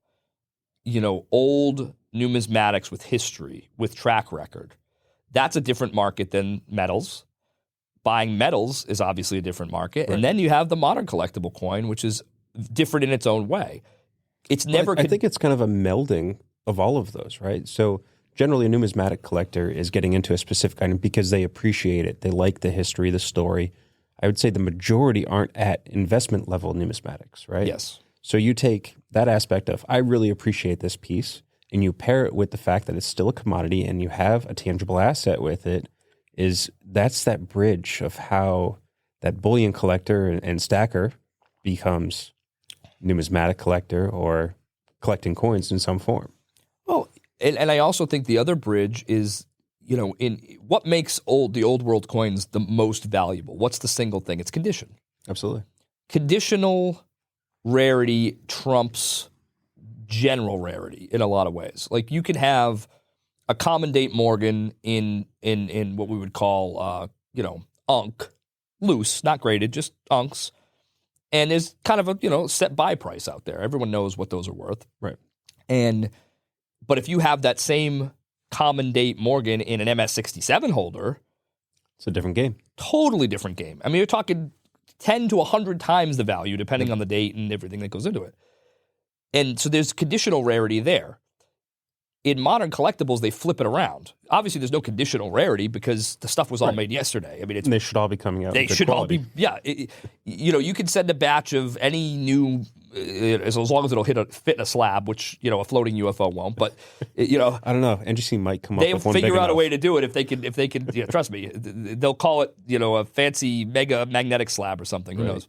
old numismatics with history, with track record, that's a different market than metals. Buying metals is obviously a different market. Right. And then you have the modern collectible coin, which is different in its own way. It's never... I think it's kind of a melding of all of those, right? So generally a numismatic collector is getting into a specific item because they appreciate it. They like the history, the story. I would say the majority aren't at investment level numismatics, right? Yes. So you take that aspect of, I really appreciate this piece, and you pair it with the fact that it's still a commodity and you have a tangible asset with it, that's that bridge of how that bullion collector and stacker becomes numismatic collector or collecting coins in some form. Well, and I also think the other bridge is, in what makes the old world coins the most valuable? What's the single thing? It's condition. Absolutely. Conditional rarity trumps general rarity in a lot of ways. Like, you could have a common date Morgan in what we would call, unk, loose, not graded, just unks. And there's kind of a, set buy price out there. Everyone knows what those are worth. Right. But if you have that same common date Morgan in an MS-67 holder, it's a different game. Totally different game. I mean, you're talking 10 to 100 times the value, depending on the date and everything that goes into it. And so there's conditional rarity there. In modern collectibles, they flip it around. Obviously, there's no conditional rarity because the stuff was all made yesterday. I mean, they should all be coming out. They should all be, you can send a batch of any new, as long as it'll fit in a slab, which a floating UFO won't. But I don't know. NGC might come up with one. They'll figure out a way to do it if they can. Trust me, they'll call it a fancy mega magnetic slab or something. Who knows?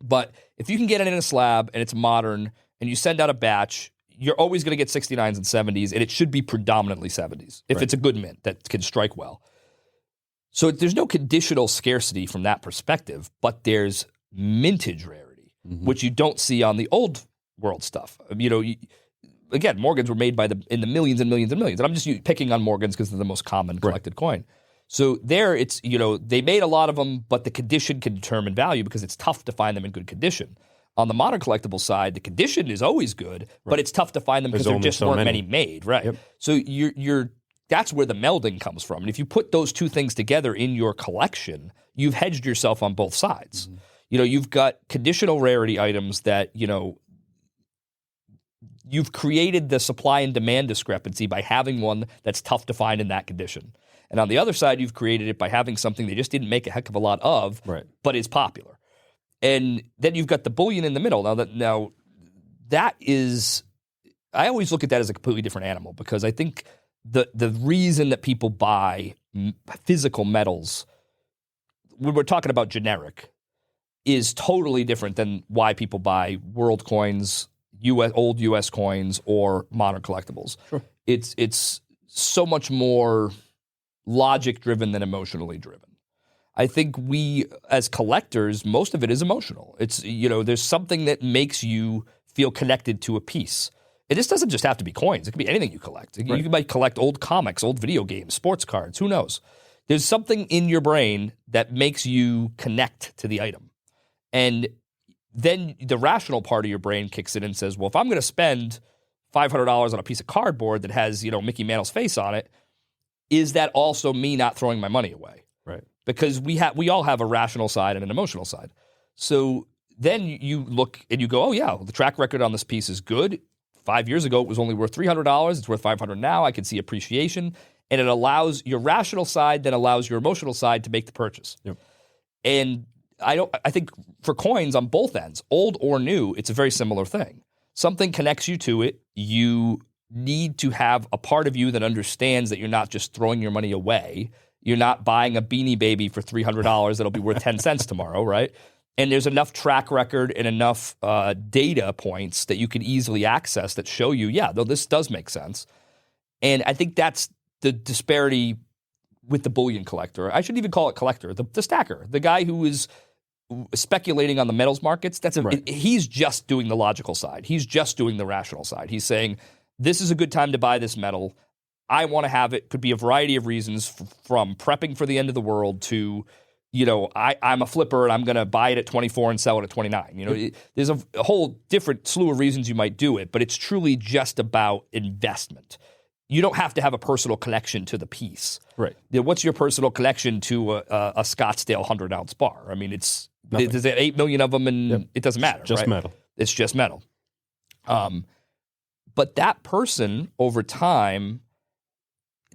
But if you can get it in a slab and it's modern, and you send out a batch, you're always going to get 69s and 70s, and it should be predominantly 70s if it's a good mint that can strike well. So there's no conditional scarcity from that perspective, but there's mintage rarity, which you don't see on the old world stuff. Again, Morgans were made in the millions and millions and millions, and I'm just picking on Morgans because they're the most common collected coin. So there, it's they made a lot of them, but the condition can determine value because it's tough to find them in good condition. On the modern collectible side, the condition is always good, but it's tough to find them because there just weren't many made, right? Yep. So that's where the melding comes from. And if you put those two things together in your collection, you've hedged yourself on both sides. You've got conditional rarity items that, you've created the supply and demand discrepancy by having one that's tough to find in that condition. And on the other side, you've created it by having something they just didn't make a heck of a lot of, but is popular. And then you've got the bullion in the middle. Now that is, I always look at that as a completely different animal, because I think the reason that people buy physical metals, when we're talking about generic, is totally different than why people buy world coins, old U.S. coins, or modern collectibles. Sure. It's so much more logic driven than emotionally driven. I think we, as collectors, most of it is emotional. It's, there's something that makes you feel connected to a piece. And this doesn't just have to be coins. It could be anything you collect. You might collect old comics, old video games, sports cards, who knows? There's something in your brain that makes you connect to the item. And then the rational part of your brain kicks in and says, well, if I'm going to spend $500 on a piece of cardboard that has, Mickey Mantle's face on it, is that also me not throwing my money away? Right. Because we all have a rational side and an emotional side. So then you look and you go, oh yeah, the track record on this piece is good. 5 years ago, it was only worth $300. It's worth $500 now. I can see appreciation. And it allows your rational side, then allows your emotional side to make the purchase. Yep. And I think for coins on both ends, old or new, it's a very similar thing. Something connects you to it. You need to have a part of you that understands that you're not just throwing your money away. You're not buying a Beanie Baby for $300 that'll be worth 10 cents tomorrow, right? And there's enough track record and enough data points that you can easily access that show you, yeah, though this does make sense. And I think that's the disparity with the bullion collector. I shouldn't even call it collector. The stacker, the guy who is speculating on the metals markets, he's just doing the logical side. He's just doing the rational side. He's saying, this is a good time to buy this metal. I want to have it. Could be a variety of reasons, from prepping for the end of the world to, I'm a flipper and I'm going to buy it at 24 and sell it at 29. There's a whole different slew of reasons you might do it, but it's truly just about investment. You don't have to have a personal connection to the piece. Right. What's your personal connection to a Scottsdale 100-ounce bar? I mean, there's 8 million of them, and it doesn't matter. Just right? metal. It's just metal. But that person over time,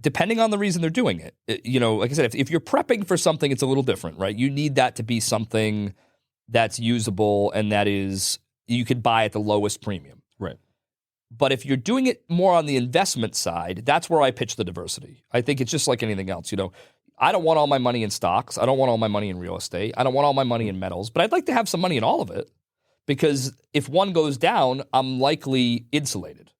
depending on the reason they're doing it, like I said, if you're prepping for something, it's a little different, right? You need that to be something that's usable and that is you could buy at the lowest premium. Right. But if you're doing it more on the investment side, that's where I pitch the diversity. I think it's just like anything else. I don't want all my money in stocks. I don't want all my money in real estate. I don't want all my money in metals. But I'd like to have some money in all of it, because if one goes down, I'm likely insulated.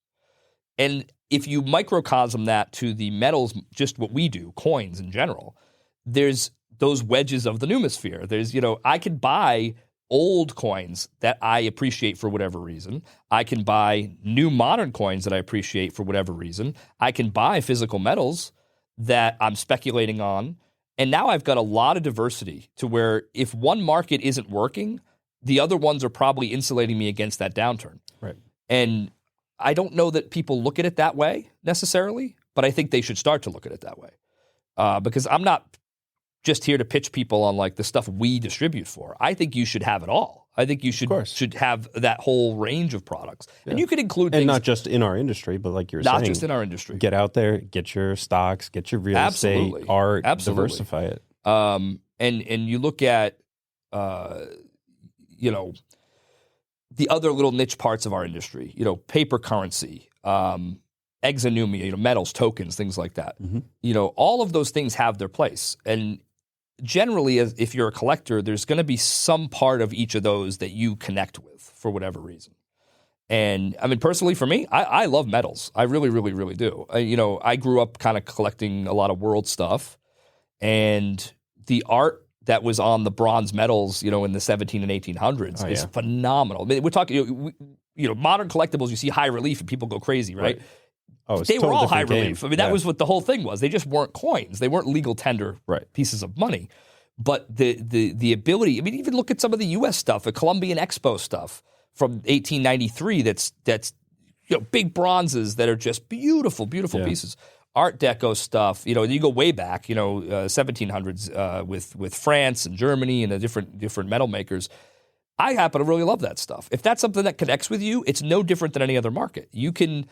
And if you microcosm that to the metals, just what we do, coins in general, there's those wedges of the Numisphere. There's, I could buy old coins that I appreciate for whatever reason. I can buy new modern coins that I appreciate for whatever reason. I can buy physical metals that I'm speculating on. And now I've got a lot of diversity to where if one market isn't working, the other ones are probably insulating me against that downturn. Right. And I don't know that people look at it that way necessarily, but I think they should start to look at it that way. Because I'm not just here to pitch people on like the stuff we distribute for. I think you should have it all. I think you should have that whole range of products. Yeah. And you could include things. And not just in our industry, but like you're saying. Not just in our industry. Get out there, get your stocks, get your real estate, art, diversify it. And you look at, the other little niche parts of our industry, paper currency, exonumia, metals, tokens, things like that. Mm-hmm. All of those things have their place. And generally, if you're a collector, there's going to be some part of each of those that you connect with for whatever reason. And I mean, personally, for me, I love metals. I really, really, really do. I grew up kind of collecting a lot of world stuff, and the art that was on the bronze medals, in the 17 and 1800s is phenomenal. I mean, we're talking, modern collectibles, you see high relief and people go crazy, right? Oh, they were all high relief. I mean, that was what the whole thing was. They just weren't coins. They weren't legal tender pieces of money. But the ability, I mean, even look at some of the U.S. stuff, the Columbian Expo stuff from 1893 that's big bronzes that are just beautiful, beautiful pieces. Art Deco stuff, you go way back, 1700s with France and Germany and the different metal makers. I happen to really love that stuff. If that's something that connects with you, it's no different than any other market. You can,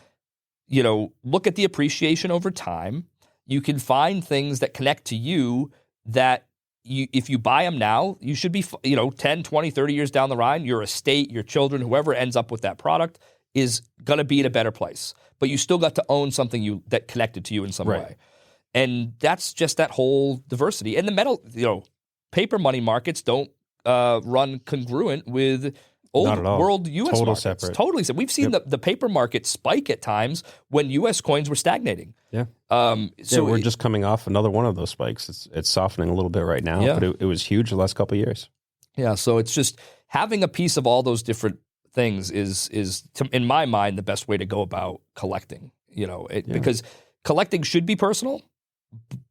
look at the appreciation over time. You can find things that connect to you that if you buy them now, you should be, 10, 20, 30 years down the line, your estate, your children, whoever ends up with that product is going to be in a better place. But you still got to own something that connected to you in some way. And that's just that whole diversity. And the metal, paper money markets don't run congruent with old world U.S. markets. Separate. Totally separate. We've seen the paper market spike at times when U.S. coins were stagnating. Yeah. So we're just coming off another one of those spikes. It's softening a little bit right now, but it was huge the last couple of years. Yeah. So it's just having a piece of all those different things is in my mind, the best way to go about collecting, because collecting should be personal,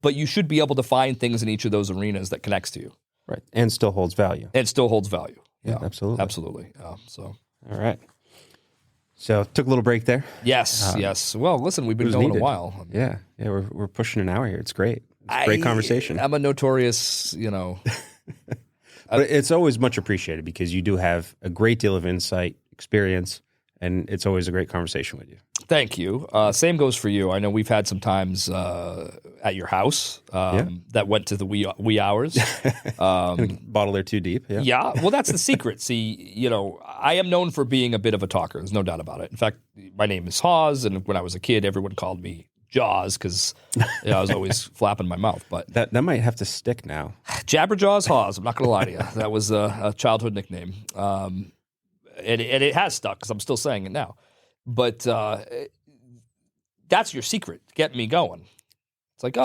but you should be able to find things in each of those arenas that connects to you. Right. And still holds value. Yeah, absolutely. Absolutely. So. All right. So took a little break there. Yes, yes. Well, listen, we've been going a while. Yeah, we're pushing an hour here. It's great. It's a great conversation. I'm a notorious, But it's always much appreciated because you do have a great deal of insight, experience, and it's always a great conversation with you. Thank you. Same goes for you. I know we've had some times at your house that went to the wee hours. Bottle or two deep. Yeah. Yeah. Well, that's the secret. See, I am known for being a bit of a talker. There's no doubt about it. In fact, my name is Haws, and when I was a kid, everyone called me Jaws because I was always flapping my mouth. But that might have to stick now. Jabberjaws Haws. I'm not going to lie to you. That was a childhood nickname. And it has stuck because I'm still saying it now. But that's your secret, get me going. It's like,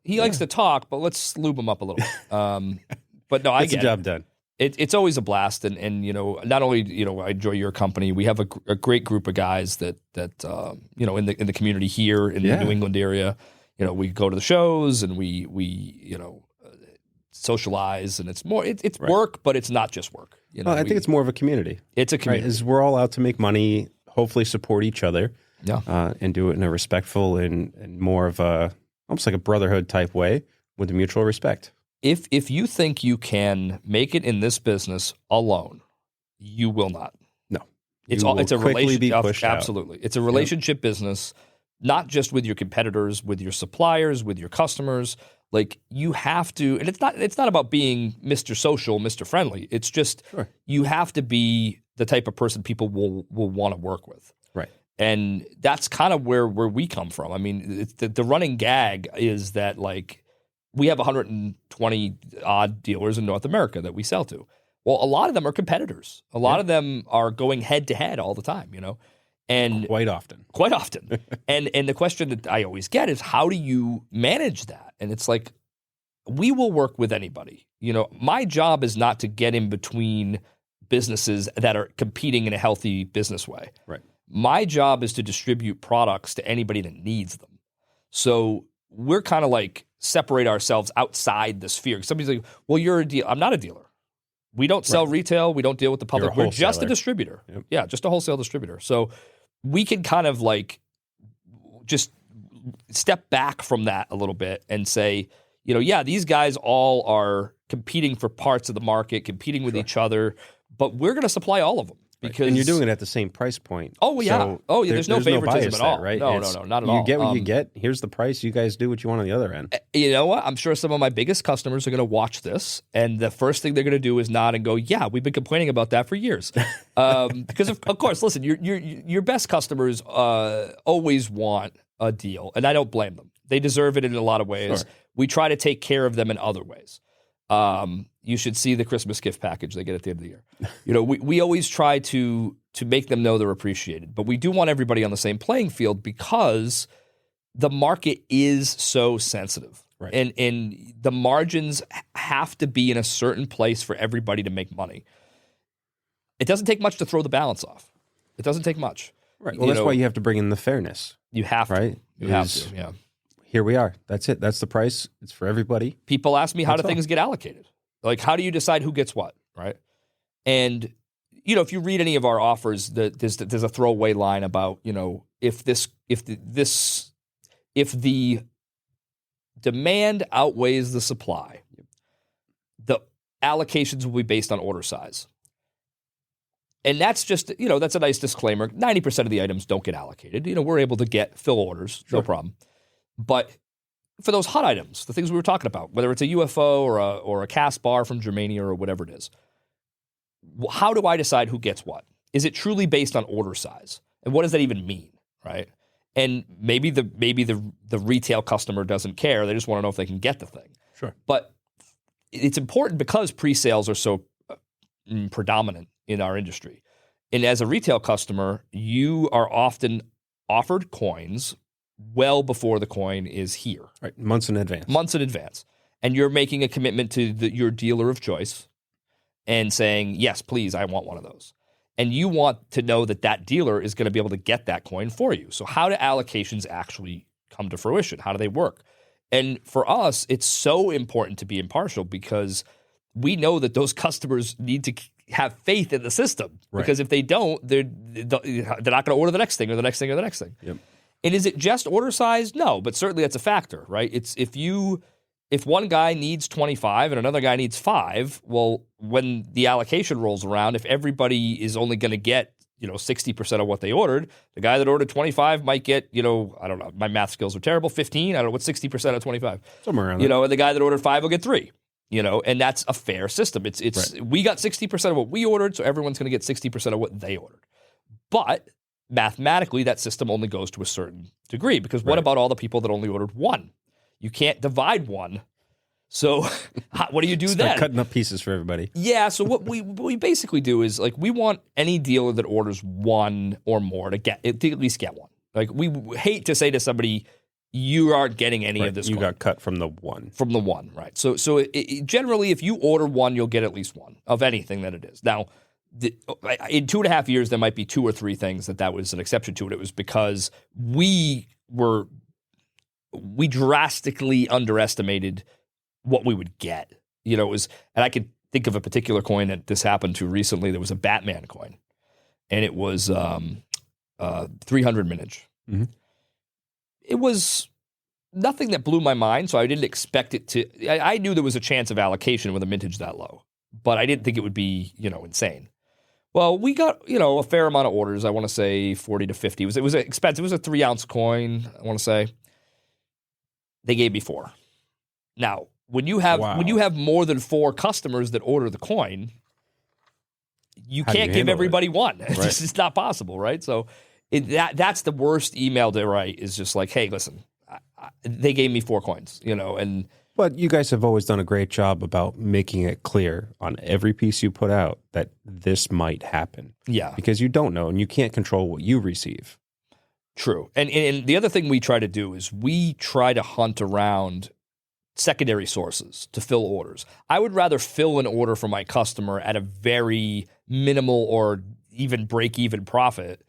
he likes to talk, but let's lube him up a little. But no, I get the job done. It's always a blast, and not only I enjoy your company. We have a great group of guys that in the community here in the New England area. We go to the shows and we socialize, and it's more it's work, but it's not just work. I think it's more of a community. It's a community. Right? We're all out to make money, hopefully support each other, and do it in a respectful and more of almost like a brotherhood type way with a mutual respect. If you think you can make it in this business alone, you will not. No, it's a relationship. Absolutely, it's a relationship business, not just with your competitors, with your suppliers, with your customers. Like you have to, and it's not about being Mr. Social, Mr. Friendly. It's just you have to be the type of person people will want to work with. Right. And that's kind of where we come from. I mean, the running gag is that like we have 120 odd dealers in North America that we sell to. Well, a lot of them are competitors. A lot of them are going head to head all the time, And quite often. And the question that I always get is, how do you manage that? And it's like, we will work with anybody. My job is not to get in between businesses that are competing in a healthy business way. Right. My job is to distribute products to anybody that needs them. So we're kind of like separate ourselves outside the sphere. Somebody's like, well, you're a dealer. I'm not a dealer. We don't sell retail. We don't deal with the public. We're just a distributor. Yep. Yeah, just a wholesale distributor. So we can kind of like just step back from that a little bit and say, these guys all are competing for parts of the market, competing with each other, but we're going to supply all of them. Because and you're doing it at the same price point. Oh, yeah. So there's no favoritism at all. Right? No, not at all. You get what you get. Here's the price. You guys do what you want on the other end. You know what? I'm sure some of my biggest customers are going to watch this, and the first thing they're going to do is nod and go, yeah, we've been complaining about that for years. Because, of course, listen, your best customers always want a deal, and I don't blame them. They deserve it in a lot of ways. Sure. We try to take care of them in other ways. You should see the Christmas gift package they get at the end of the year. We always try to make them know they're appreciated, but we do want everybody on the same playing field because the market is so sensitive. Right. And the margins have to be in a certain place for everybody to make money. It doesn't take much to throw the balance off. It doesn't take much. Right. Well, that's why you have to bring in the fairness. You have to. Right? You have to, yeah. Here we are. That's it. That's the price. It's for everybody. People ask me, how do things get allocated? Like, how do you decide who gets what, right? And, if you read any of our offers, there's a throwaway line about, if the demand outweighs the supply, the allocations will be based on order size. And that's just, that's a nice disclaimer. 90% of the items don't get allocated. We're able to fill orders, no problem. But for those hot items, the things we were talking about, whether it's a UFO or a cast bar from Germania or whatever it is, how do I decide who gets what? Is it truly based on order size? And what does that even mean, right? And maybe the retail customer doesn't care. They just want to know if they can get the thing. Sure. But it's important because pre-sales are so predominant in our industry. And as a retail customer, you are often offered coins well before the coin is here. Right, months in advance. And you're making a commitment to your dealer of choice and saying, yes, please, I want one of those. And you want to know that dealer is going to be able to get that coin for you. So how do allocations actually come to fruition? How do they work? And for us, it's so important to be impartial because we know that those customers need to have faith in the system, because if they don't, they're not going to order the next thing or the next thing or the next thing. Yep. And is it just order size? No, but certainly that's a factor, right? It's if one guy needs 25 and another guy needs 5, well, when the allocation rolls around, if everybody is only going to get 60% of what they ordered, the guy that ordered 25 might get, I don't know, my math skills are terrible, 15. I don't know, what's 60% of 25? Somewhere around there. And the guy that ordered 5 will get 3. And that's a fair system. It's we got 60% of what we ordered, so everyone's going to get 60% of what they ordered. But mathematically, that system only goes to a certain degree, because what about all the people that only ordered 1? You can't divide 1. So what do you do then? Cutting up pieces for everybody. Yeah, so what we basically do is, like, we want any dealer that orders 1 or more to at least get 1. Like, we hate to say to somebody, you aren't getting any of this. You got cut from the 1. From the 1, right. So generally, if you order 1, you'll get at least 1 of anything that it is. Now, in 2.5 years, there might be 2 or 3 things that was an exception to it. It was because we drastically underestimated what we would get. It was, and I could think of a particular coin that this happened to recently. There was a Batman coin, and it was 300 mintage. Mm-hmm. It was nothing that blew my mind, so I didn't expect it to. I knew there was a chance of allocation with a mintage that low, but I didn't think it would be, insane. Well, we got, a fair amount of orders. I want to say 40 to 50. It was expensive. It was a 3-ounce coin, I want to say. They gave me 4. Now, when you have more than 4 customers that order the coin, you can't give everybody 1. Right. It's just not possible, right? So that's the worst email to write, is just like, hey, listen, they gave me 4 coins, and... But you guys have always done a great job about making it clear on every piece you put out that this might happen. Yeah. Because you don't know, and you can't control what you receive. True. And the other thing we try to do is we try to hunt around secondary sources to fill orders. I would rather fill an order for my customer at a very minimal or even break-even profit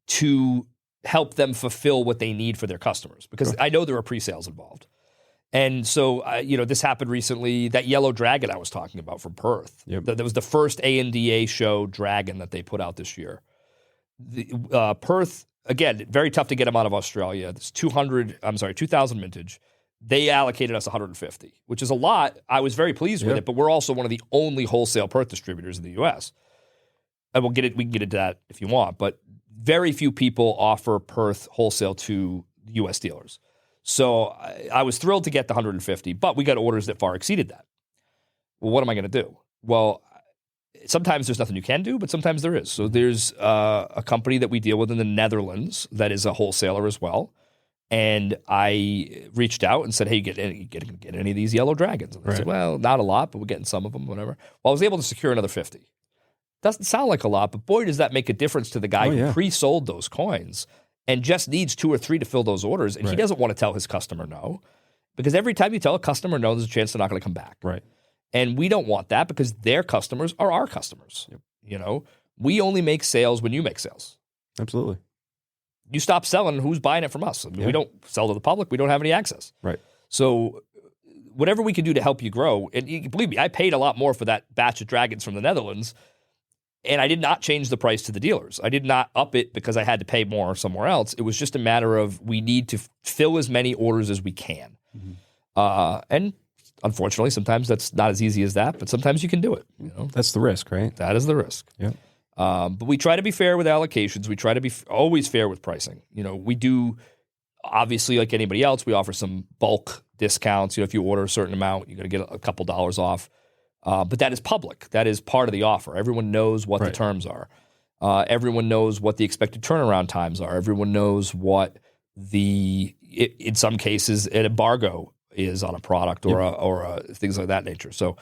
to help them fulfill what they need for their customers, because I know there are pre-sales involved. And so, this happened recently. That yellow dragon I was talking about from Perth. Yep. That was the first ANDA show dragon that they put out this year. Perth, again, very tough to get them out of Australia. It's 2,000 mintage. They allocated us 150, which is a lot. I was very pleased with it, but we're also one of the only wholesale Perth distributors in the U.S. And we can get into that if you want, but very few people offer Perth wholesale to U.S. dealers. So I was thrilled to get the 150, but we got orders that far exceeded that. Well, what am I going to do? Well, sometimes there's nothing you can do, but sometimes there is. So there's a company that we deal with in the Netherlands that is a wholesaler as well. And I reached out and said, hey, get any of these yellow dragons? And they said, well, not a lot, but we're getting some of them, whatever. Well, I was able to secure another 50. Doesn't sound like a lot, but boy, does that make a difference to the guy who pre-sold those coins and just needs 2 or 3 to fill those orders. And he doesn't want to tell his customer no, because every time you tell a customer no, there's a chance they're not going to come back. Right. And we don't want that, because their customers are our customers. Yep. We only make sales when you make sales. Absolutely. You stop selling, who's buying it from us? We don't sell to the public. We don't have any access. Right. So whatever we can do to help you grow, and believe me, I paid a lot more for that batch of dragons from the Netherlands, and I did not change the price to the dealers. I did not up it because I had to pay more somewhere else. It was just a matter of we need to fill as many orders as we can. Mm-hmm. And unfortunately, sometimes that's not as easy as that, but sometimes you can do it. That's the risk, right? That is the risk. Yeah. But we try to be fair with allocations. We try to be always fair with pricing. We do, obviously, like anybody else, we offer some bulk discounts. If you order a certain amount, you're going to get a couple dollars off. But that is public. That is part of the offer. Everyone knows what the terms are. Everyone knows what the expected turnaround times are. Everyone knows what in some cases, an embargo is on a product or things like that nature. So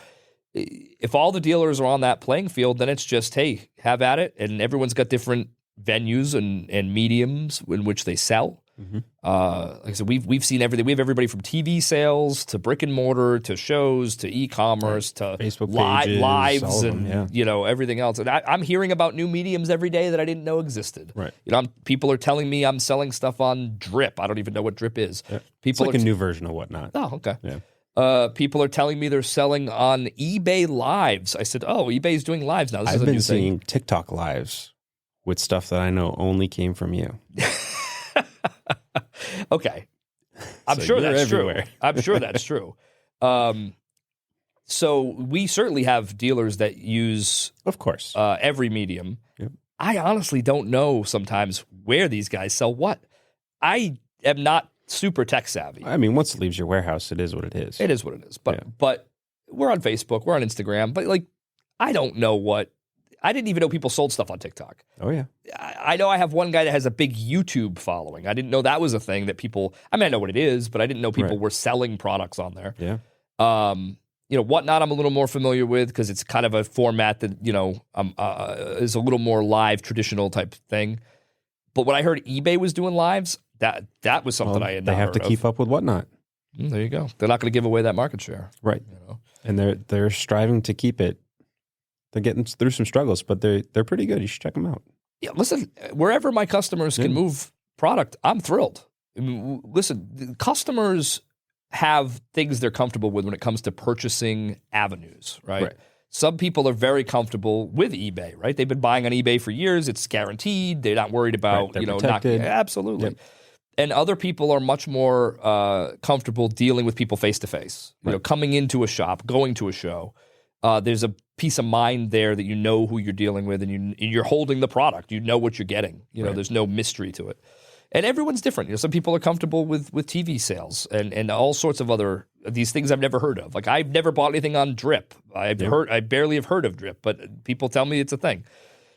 if all the dealers are on that playing field, then it's just, hey, have at it. And everyone's got different venues and mediums in which they sell. Mm-hmm. Like I said, we've seen everything. We have everybody from TV sales to brick and mortar to shows to e-commerce to Facebook pages, lives and everything else. And I'm hearing about new mediums every day that I didn't know existed. Right. People are telling me I'm selling stuff on Drip. I don't even know what Drip is. Yeah. It's like a new version of Whatnot. Oh, okay. Yeah. People are telling me they're selling on eBay Lives. I said, "Oh, eBay's doing lives now." I've been seeing TikTok lives with stuff that I know only came from you. Okay, I'm So sure you're that's everywhere. true. I'm sure that's true. So we certainly have dealers that use, Of course. every medium. Yep. I honestly don't know sometimes where these guys sell what. I am not super tech savvy. I mean, once it leaves your warehouse, it is what it is. It is what it is. But we're on Facebook, we're on Instagram. But like, I don't know what. I didn't even know people sold stuff on TikTok. Oh, yeah. I know I have one guy that has a big YouTube following. I didn't know that was a thing that people. I mean, I know what it is, but I didn't know people were selling products on there. Yeah. Whatnot I'm a little more familiar with because it's kind of a format that, is a little more live, traditional type thing. But when I heard eBay was doing lives, that was something I had not They have heard to keep up with Whatnot. There you go. They're not going to give away that market share. Right. You know? And they're striving to keep it. They're getting through some struggles, but they're pretty good. You should check them out. Yeah, listen, wherever my customers can move product, I'm thrilled. I mean, listen, customers have things they're comfortable with when it comes to purchasing avenues, right? Some people are very comfortable with eBay, right? They've been buying on eBay for years. It's guaranteed. They're not worried about, They're not protected. absolutely. Yep. And other people are much more comfortable dealing with people face to face. You know, coming into a shop, going to a show. There's a peace of mind there that you know who you're dealing with, and you're holding the product. You know what you're getting. You know, there's no mystery to it. And everyone's different. You know, some people are comfortable with TV sales and all sorts of other these things I've never heard of. Like I've never bought anything on Drip. I barely have heard of Drip, but people tell me it's a thing.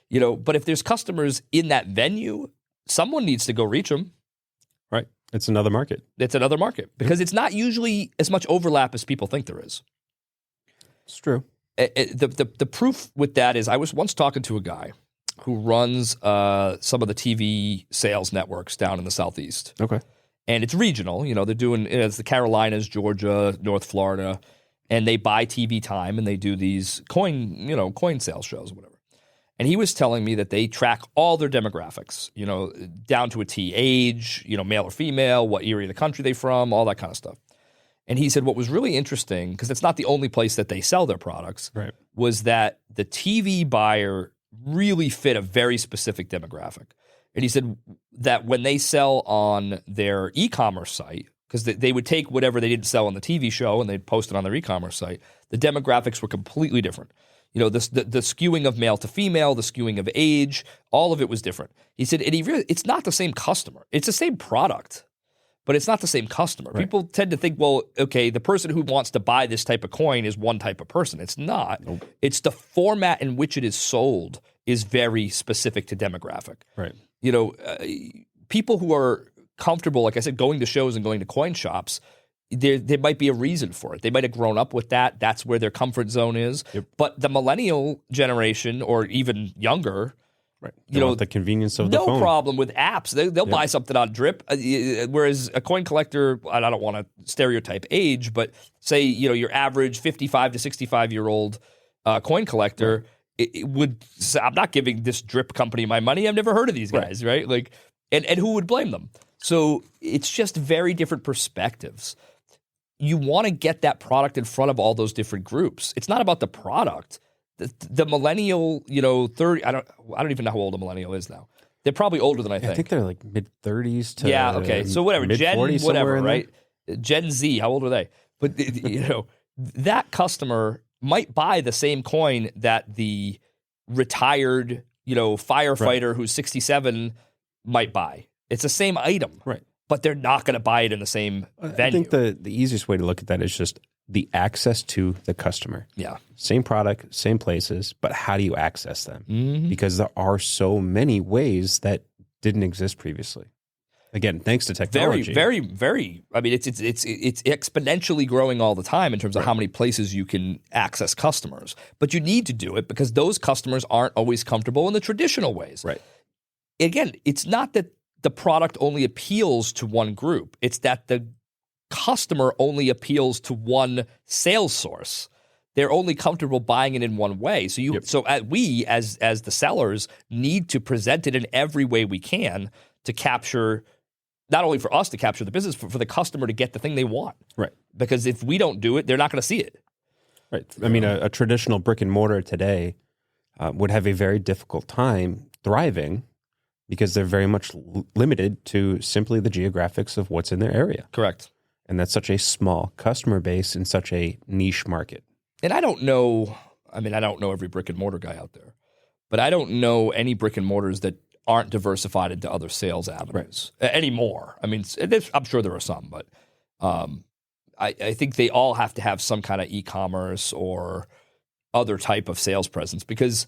You know, but if there's customers in that venue, someone needs to go reach them. Right. It's another market. It's another market because it's not usually as much overlap as people think there is. It's true. The proof with that is I was once talking to a guy who runs some of the TV sales networks down in the Southeast. Okay. And it's regional. You know, they're doing it's the Carolinas, Georgia, North Florida, and they buy TV time and they do these coin sales shows or whatever. And he was telling me that they track all their demographics, you know, down to a T, age, you know, male or female, what area of the country they're from, all that kind of stuff. And he said what was really interesting, because it's not the only place that they sell their products, was that the TV buyer really fit a very specific demographic. And he said that when they sell on their e-commerce site, because they would take whatever they didn't sell on the TV show and they'd post it on their e-commerce site, the demographics were completely different. You know, the skewing of male to female, the skewing of age, all of it was different. He said, it's not the same customer. It's the same product, but it's not the same customer. Right. People tend to think, well, okay, the person who wants to buy this type of coin is one type of person. It's not. Nope. It's the format in which it is sold is very specific to demographic. Right. You know, people who are comfortable, like I said, going to shows and going to coin shops, there might be a reason for it. They might have grown up with that. That's where their comfort zone is. Yep. But the millennial generation or even younger, you know, the convenience of the phone. No problem with apps. They'll buy something on Drip. Whereas a coin collector, I don't want to stereotype age, but say, you know, your average 55 to 65-year-old coin collector it would say, I'm not giving this Drip company my money. I've never heard of these guys, right? Like, and who would blame them? So it's just very different perspectives. You want to get that product in front of all those different groups. It's not about the product. The millennial, you know, 30. I don't even know how old a millennial is now. They're probably older than I think. I think they're like mid-30s to okay. So whatever, Gen whatever, right? Gen Z. How old are they? But you know, that customer might buy the same coin that the retired, you know, firefighter who's 67 might buy. It's the same item, right? But they're not going to buy it in the same venue. I think the easiest way to look at that is just the access to the customer. Yeah. Same product, same places, but how do you access them? Mm-hmm. Because there are so many ways that didn't exist previously. Again, thanks to technology. Very, very, very. I mean, it's exponentially growing all the time in terms of how many places you can access customers. But you need to do it because those customers aren't always comfortable in the traditional ways. Right. Again, it's not that the product only appeals to one group. It's that the customer only appeals to one sales source. They're only comfortable buying it in one way. So we as the sellers need to present it in every way we can to capture not only for us to capture the business, but for the customer to get the thing they want. Right. Because if we don't do it, they're not going to see it. Right. I mean, a traditional brick and mortar today would have a very difficult time thriving because they're very much limited to simply the geographics of what's in their area. Correct. And that's such a small customer base in such a niche market. And I don't know every brick and mortar guy out there, but I don't know any brick and mortars that aren't diversified into other sales avenues anymore. I mean, I'm sure there are some, but I think they all have to have some kind of e-commerce or other type of sales presence because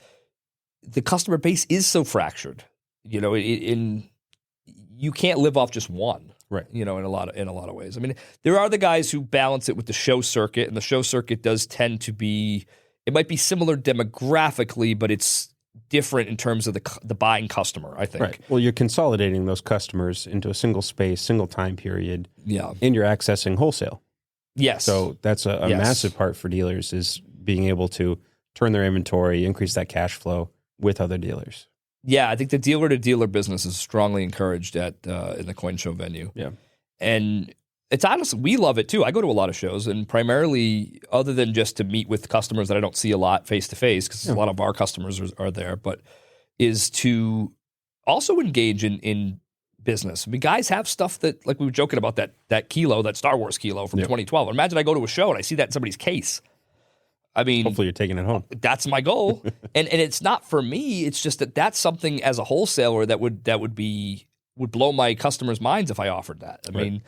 the customer base is so fractured. You know, you can't live off just one. Right. You know, in a lot of ways. I mean, there are the guys who balance it with the show circuit, and the show circuit does tend to be. It might be similar demographically, but it's different in terms of the buying customer, I think. Right. Well, you're consolidating those customers into a single space, single time period. Yeah. And you're accessing wholesale. Yes. So that's a massive part for dealers is being able to turn their inventory, increase that cash flow with other dealers. Yeah, I think the dealer-to-dealer business is strongly encouraged in the coin show venue. Yeah. And it's honestly, we love it too. I go to a lot of shows, and primarily, other than just to meet with customers that I don't see a lot face-to-face, because a lot of our customers are there, but is to also engage in business. I mean, guys have stuff that, like we were joking about that kilo, that Star Wars kilo from 2012. Imagine I go to a show and I see that in somebody's case. I mean, hopefully you're taking it home. That's my goal, and it's not for me. It's just that's something as a wholesaler that would blow my customers' minds if I offered that. I mean,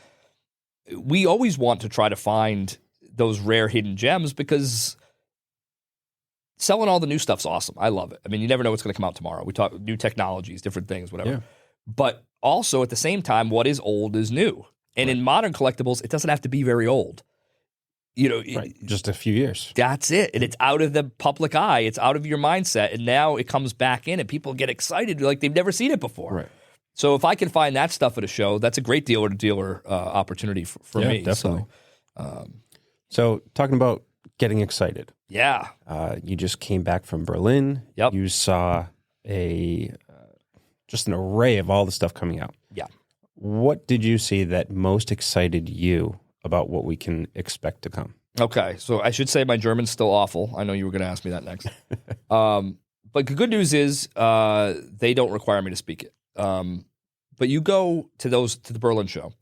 we always want to try to find those rare hidden gems because selling all the new stuff's awesome. I love it. I mean, you never know what's going to come out tomorrow. We talk new technologies, different things, whatever. Yeah. But also at the same time, what is old is new, and in modern collectibles, it doesn't have to be very old. You know, just a few years. That's it. And it's out of the public eye. It's out of your mindset. And now it comes back in and people get excited like they've never seen it before. Right. So if I can find that stuff at a show, that's a great dealer-to-dealer opportunity for me. Definitely. So talking about getting excited. Yeah. You just came back from Berlin. Yep. You saw just an array of all the stuff coming out. Yeah. What did you see that most excited you about what we can expect to come? Okay, so I should say my German's still awful. I know you were going to ask me that next. But the good news is they don't require me to speak it. But you go to the Berlin show.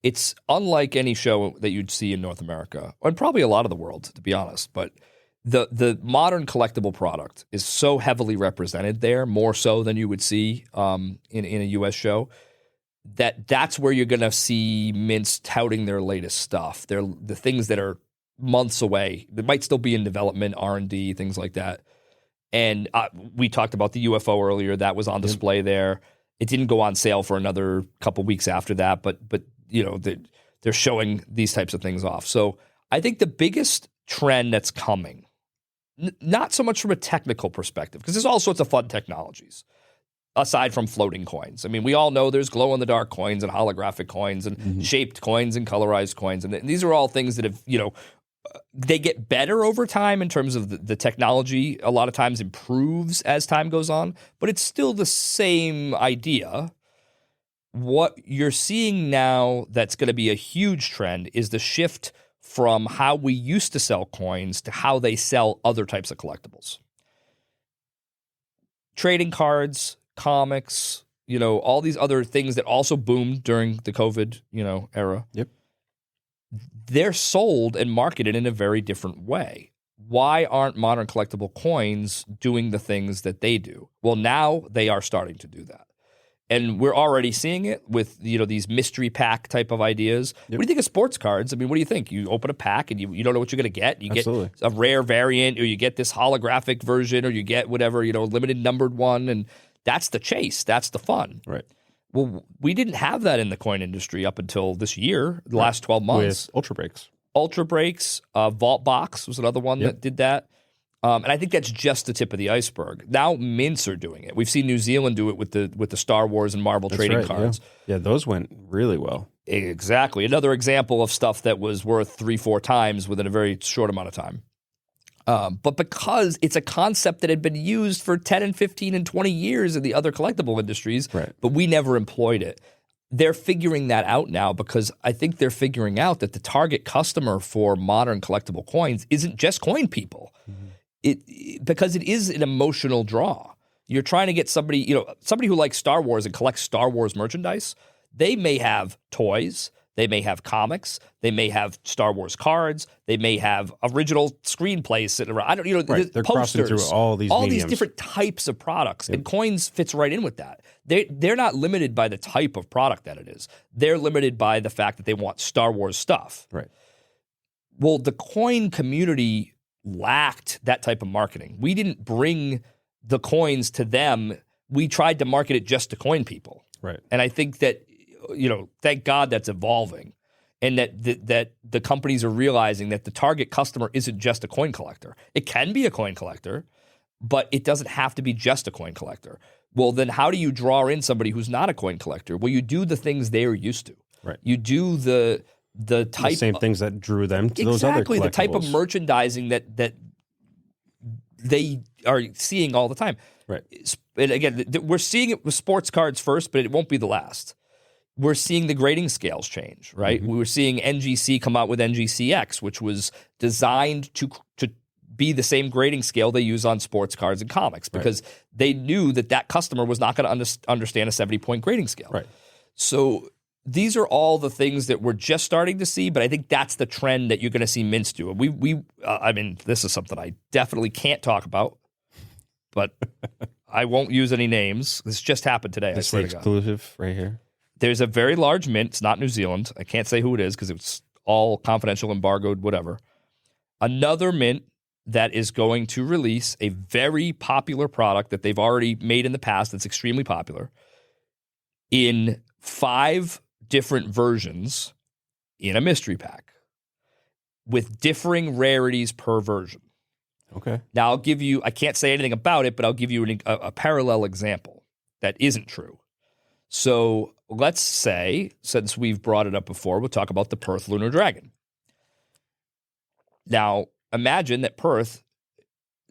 It's unlike any show that you'd see in North America, and probably a lot of the world, to be honest. But the modern collectible product is so heavily represented there, more so than you would see in a U.S. show. That's where you're going to see mints touting their latest stuff. They're the things that are months away. They might still be in development, R&D, things like that. And we talked about the UFO earlier. That was on display there. It didn't go on sale for another couple weeks after that, but you know they're showing these types of things off. So I think the biggest trend that's coming, not so much from a technical perspective, because there's all sorts of fun technologies. Aside from floating coins. I mean, we all know there's glow-in-the-dark coins and holographic coins and shaped coins and colorized coins. And these are all things that have, they get better over time in terms of the technology. A lot of times improves as time goes on, but it's still the same idea. What you're seeing now that's going to be a huge trend is the shift from how we used to sell coins to how they sell other types of collectibles. Trading cards, comics, all these other things that also boomed during the COVID, era. Yep. They're sold and marketed in a very different way. Why aren't modern collectible coins doing the things that they do? Well, now they are starting to do that. And we're already seeing it with, these mystery pack type of ideas. Yep. What do you think of sports cards? I mean, what do you think? You open a pack and you don't know what you're going to get. You Absolutely. Get a rare variant, or you get this holographic version, or you get whatever, limited numbered one. And that's the chase. That's the fun. Right. Well, we didn't have that in the coin industry up until this year, the last 12 months. With Ultra Breaks. Ultra Breaks, Vault Box was another one that did that. And I think that's just the tip of the iceberg. Now mints are doing it. We've seen New Zealand do it with the Star Wars and Marvel trading cards. Yeah, those went really well. Exactly. Another example of stuff that was worth 3-4 times within a very short amount of time. But because it's a concept that had been used for 10 and 15 and 20 years in the other collectible industries, but we never employed it. they're figuring that out now, because I think they're figuring out that the target customer for modern collectible coins isn't just coin people. Because it is an emotional draw. You're trying to get somebody who likes Star Wars and collects Star Wars merchandise. They may have toys, they may have comics, they may have Star Wars cards, they may have original screenplays sitting around. I don't, Right. They're posters, crossing through all these different types of products, and coins fits right in with that. They're not limited by the type of product that it is. They're limited by the fact that they want Star Wars stuff. Right. Well, the coin community lacked that type of marketing. We didn't bring the coins to them. We tried to market it just to coin people. Right. And I think that, thank God that's evolving, and that the companies are realizing that the target customer isn't just a coin collector. It can be a coin collector, but it doesn't have to be just a coin collector. Well, then how do you draw in somebody who's not a coin collector? Well, you do the things they're used to. Right. You do the type, the same things that drew them to those other collectibles. Exactly, the type of merchandising that they are seeing all the time. Right. And again, we're seeing it with sports cards first, but it won't be the last. We're seeing the grading scales change, right? We were seeing NGC come out with NGCX, which was designed to be the same grading scale they use on sports cards and comics, because they knew that customer was not going to understand a 70-point grading scale. Right. So these are all the things that we're just starting to see, but I think that's the trend that you're going to see mints do. I mean, this is something I definitely can't talk about, but I won't use any names. This just happened today. This is exclusive right here. There's a very large mint. It's not New Zealand. I can't say who it is because it's all confidential, embargoed, whatever. Another mint that is going to release a very popular product that they've already made in the past that's extremely popular in 5 different versions in a mystery pack with differing rarities per version. Okay. Now, I can't say anything about it, but I'll give you a parallel example that isn't true. So let's say, since we've brought it up before, we'll talk about the Perth Lunar Dragon. Now, imagine that Perth,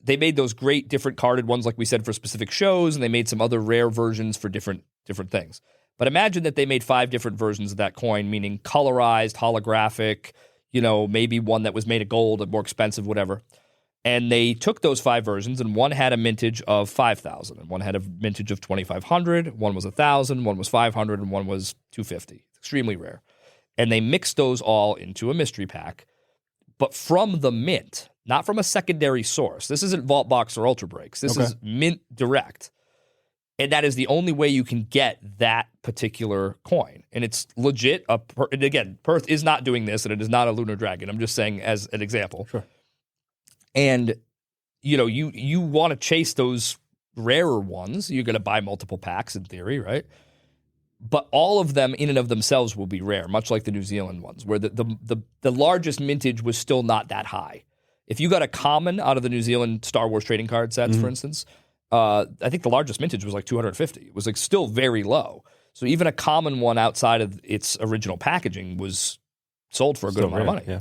they made those great different carded ones, like we said, for specific shows, and they made some other rare versions for different things. But imagine that they made 5 different versions of that coin, meaning colorized, holographic, maybe one that was made of gold, more expensive, whatever. And they took those 5 versions, and one had a mintage of 5,000, and one had a mintage of 2,500, one was 1,000, one was 500, and one was 250. Extremely rare. And they mixed those all into a mystery pack, but from the mint, not from a secondary source. This isn't Vault Box or Ultra Breaks. This is mint direct. And that is the only way you can get that particular coin. And it's legit. And again, Perth is not doing this, and it is not a Lunar Dragon. I'm just saying as an example. Sure. And, you want to chase those rarer ones. You're going to buy multiple packs in theory, right? But all of them in and of themselves will be rare, much like the New Zealand ones, where the largest mintage was still not that high. If you got a common out of the New Zealand Star Wars trading card sets, for instance, I think the largest mintage was like 250. It was like still very low. So even a common one outside of its original packaging was sold for a good amount of money. Yeah.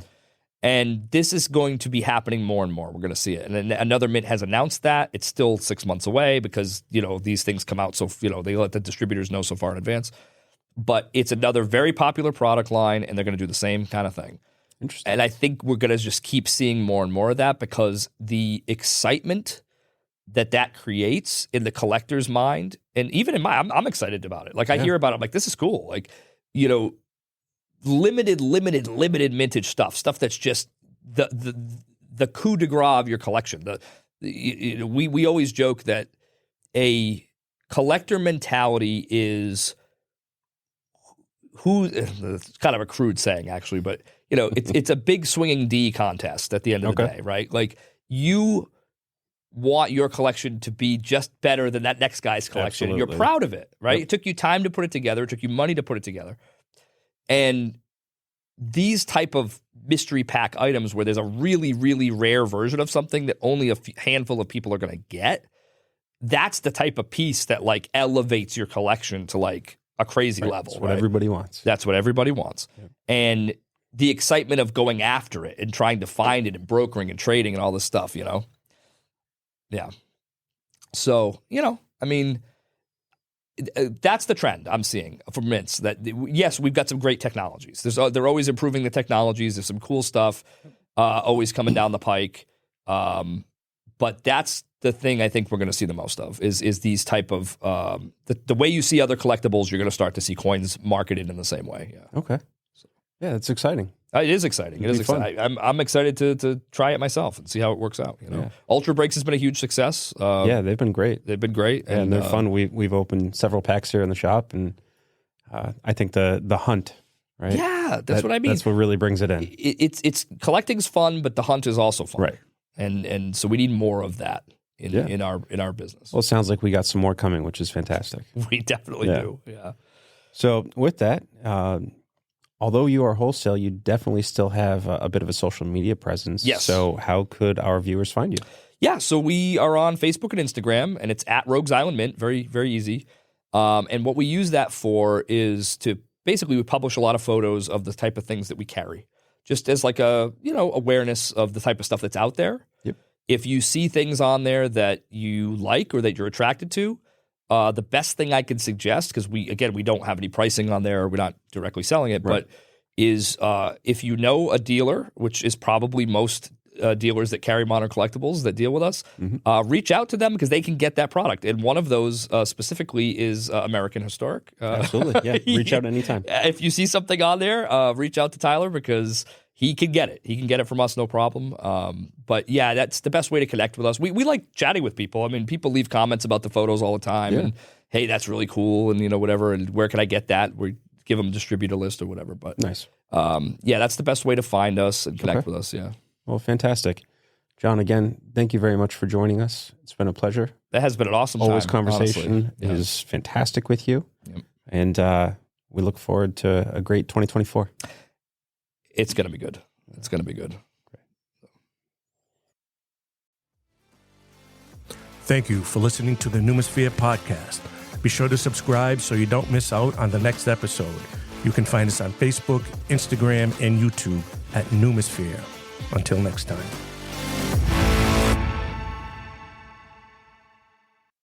And this is going to be happening more and more. We're going to see it. And then another mint has announced that. It's still 6 months away because, these things come out. So, they let the distributors know so far in advance. But it's another very popular product line, and they're going to do the same kind of thing. Interesting. And I think we're going to just keep seeing more and more of that, because the excitement that creates in the collector's mind, and even in I'm excited about it. Like, I hear about it, I'm like, this is cool. Like, limited mintage stuff that's just the coup de grace of your collection. We always joke that a collector mentality is it's kind of a crude saying actually, but it's a big swinging D contest at the end of the day, right? Like, you want your collection to be just better than that next guy's collection. Absolutely. And you're proud of it, right? Yep. It took you time to put it together. It took you money to put it together. And these type of mystery pack items where there's a really, really rare version of something that only a handful of people are going to get, that's the type of piece that like elevates your collection to like a crazy level. That's what everybody wants. That's what everybody wants. Yep. And the excitement of going after it and trying to find it and brokering and trading and all this stuff, Yeah. So, I mean, That's the trend I'm seeing from mints. That yes, we've got some great technologies. They're always improving the technologies. There's some cool stuff always coming down the pike. But that's the thing I think we're going to see the most of is these type of the way you see other collectibles. You're going to start to see coins marketed in the same way. Yeah. Okay. Yeah, that's exciting. It is exciting. It is exciting. I'm excited to try it myself and see how it works out. Ultra Breaks has been a huge success. Yeah, they've been great. They've been great, and they're fun. We've opened several packs here in the shop, and I think the hunt, right? Yeah, that's what I mean. That's what really brings it in. It's collecting's fun, but the hunt is also fun, right? And so we need more of that in our business. Well, it sounds like we got some more coming, which is fantastic. We definitely do. Yeah. So with that. Although you are wholesale, you definitely still have a bit of a social media presence. Yes. So how could our viewers find you? Yeah, so we are on Facebook and Instagram, and it's at Rogues Island Mint. Very, very easy. And what we use that for is to basically we publish a lot of photos of the type of things that we carry, just as like a awareness of the type of stuff that's out there. Yep. If you see things on there that you like or that you're attracted to, the best thing I can suggest, because we don't have any pricing on there, we're not directly selling it, right. but is if you know a dealer, which is probably most dealers that carry modern collectibles that deal with us, reach out to them because they can get that product. And one of those specifically is American Historic. Absolutely, yeah. Reach out anytime. If you see something on there, reach out to Tyler because he can get it. He can get it from us, no problem. But yeah, that's the best way to connect with us. We like chatting with people. I mean, people leave comments about the photos all the time. Yeah. And hey, that's really cool, and whatever. And where can I get that? We give them a distributor list or whatever. But nice. Yeah, that's the best way to find us and connect with us. Yeah. Well, fantastic, John. Again, thank you very much for joining us. It's been a pleasure. That has been an awesome Always time. Conversation is fantastic with you, and we look forward to a great 2024. It's going to be good. It's going to be good. Thank you for listening to the Numisphere Podcast. Be sure to subscribe so you don't miss out on the next episode. You can find us on Facebook, Instagram, and YouTube at Numisphere. Until next time.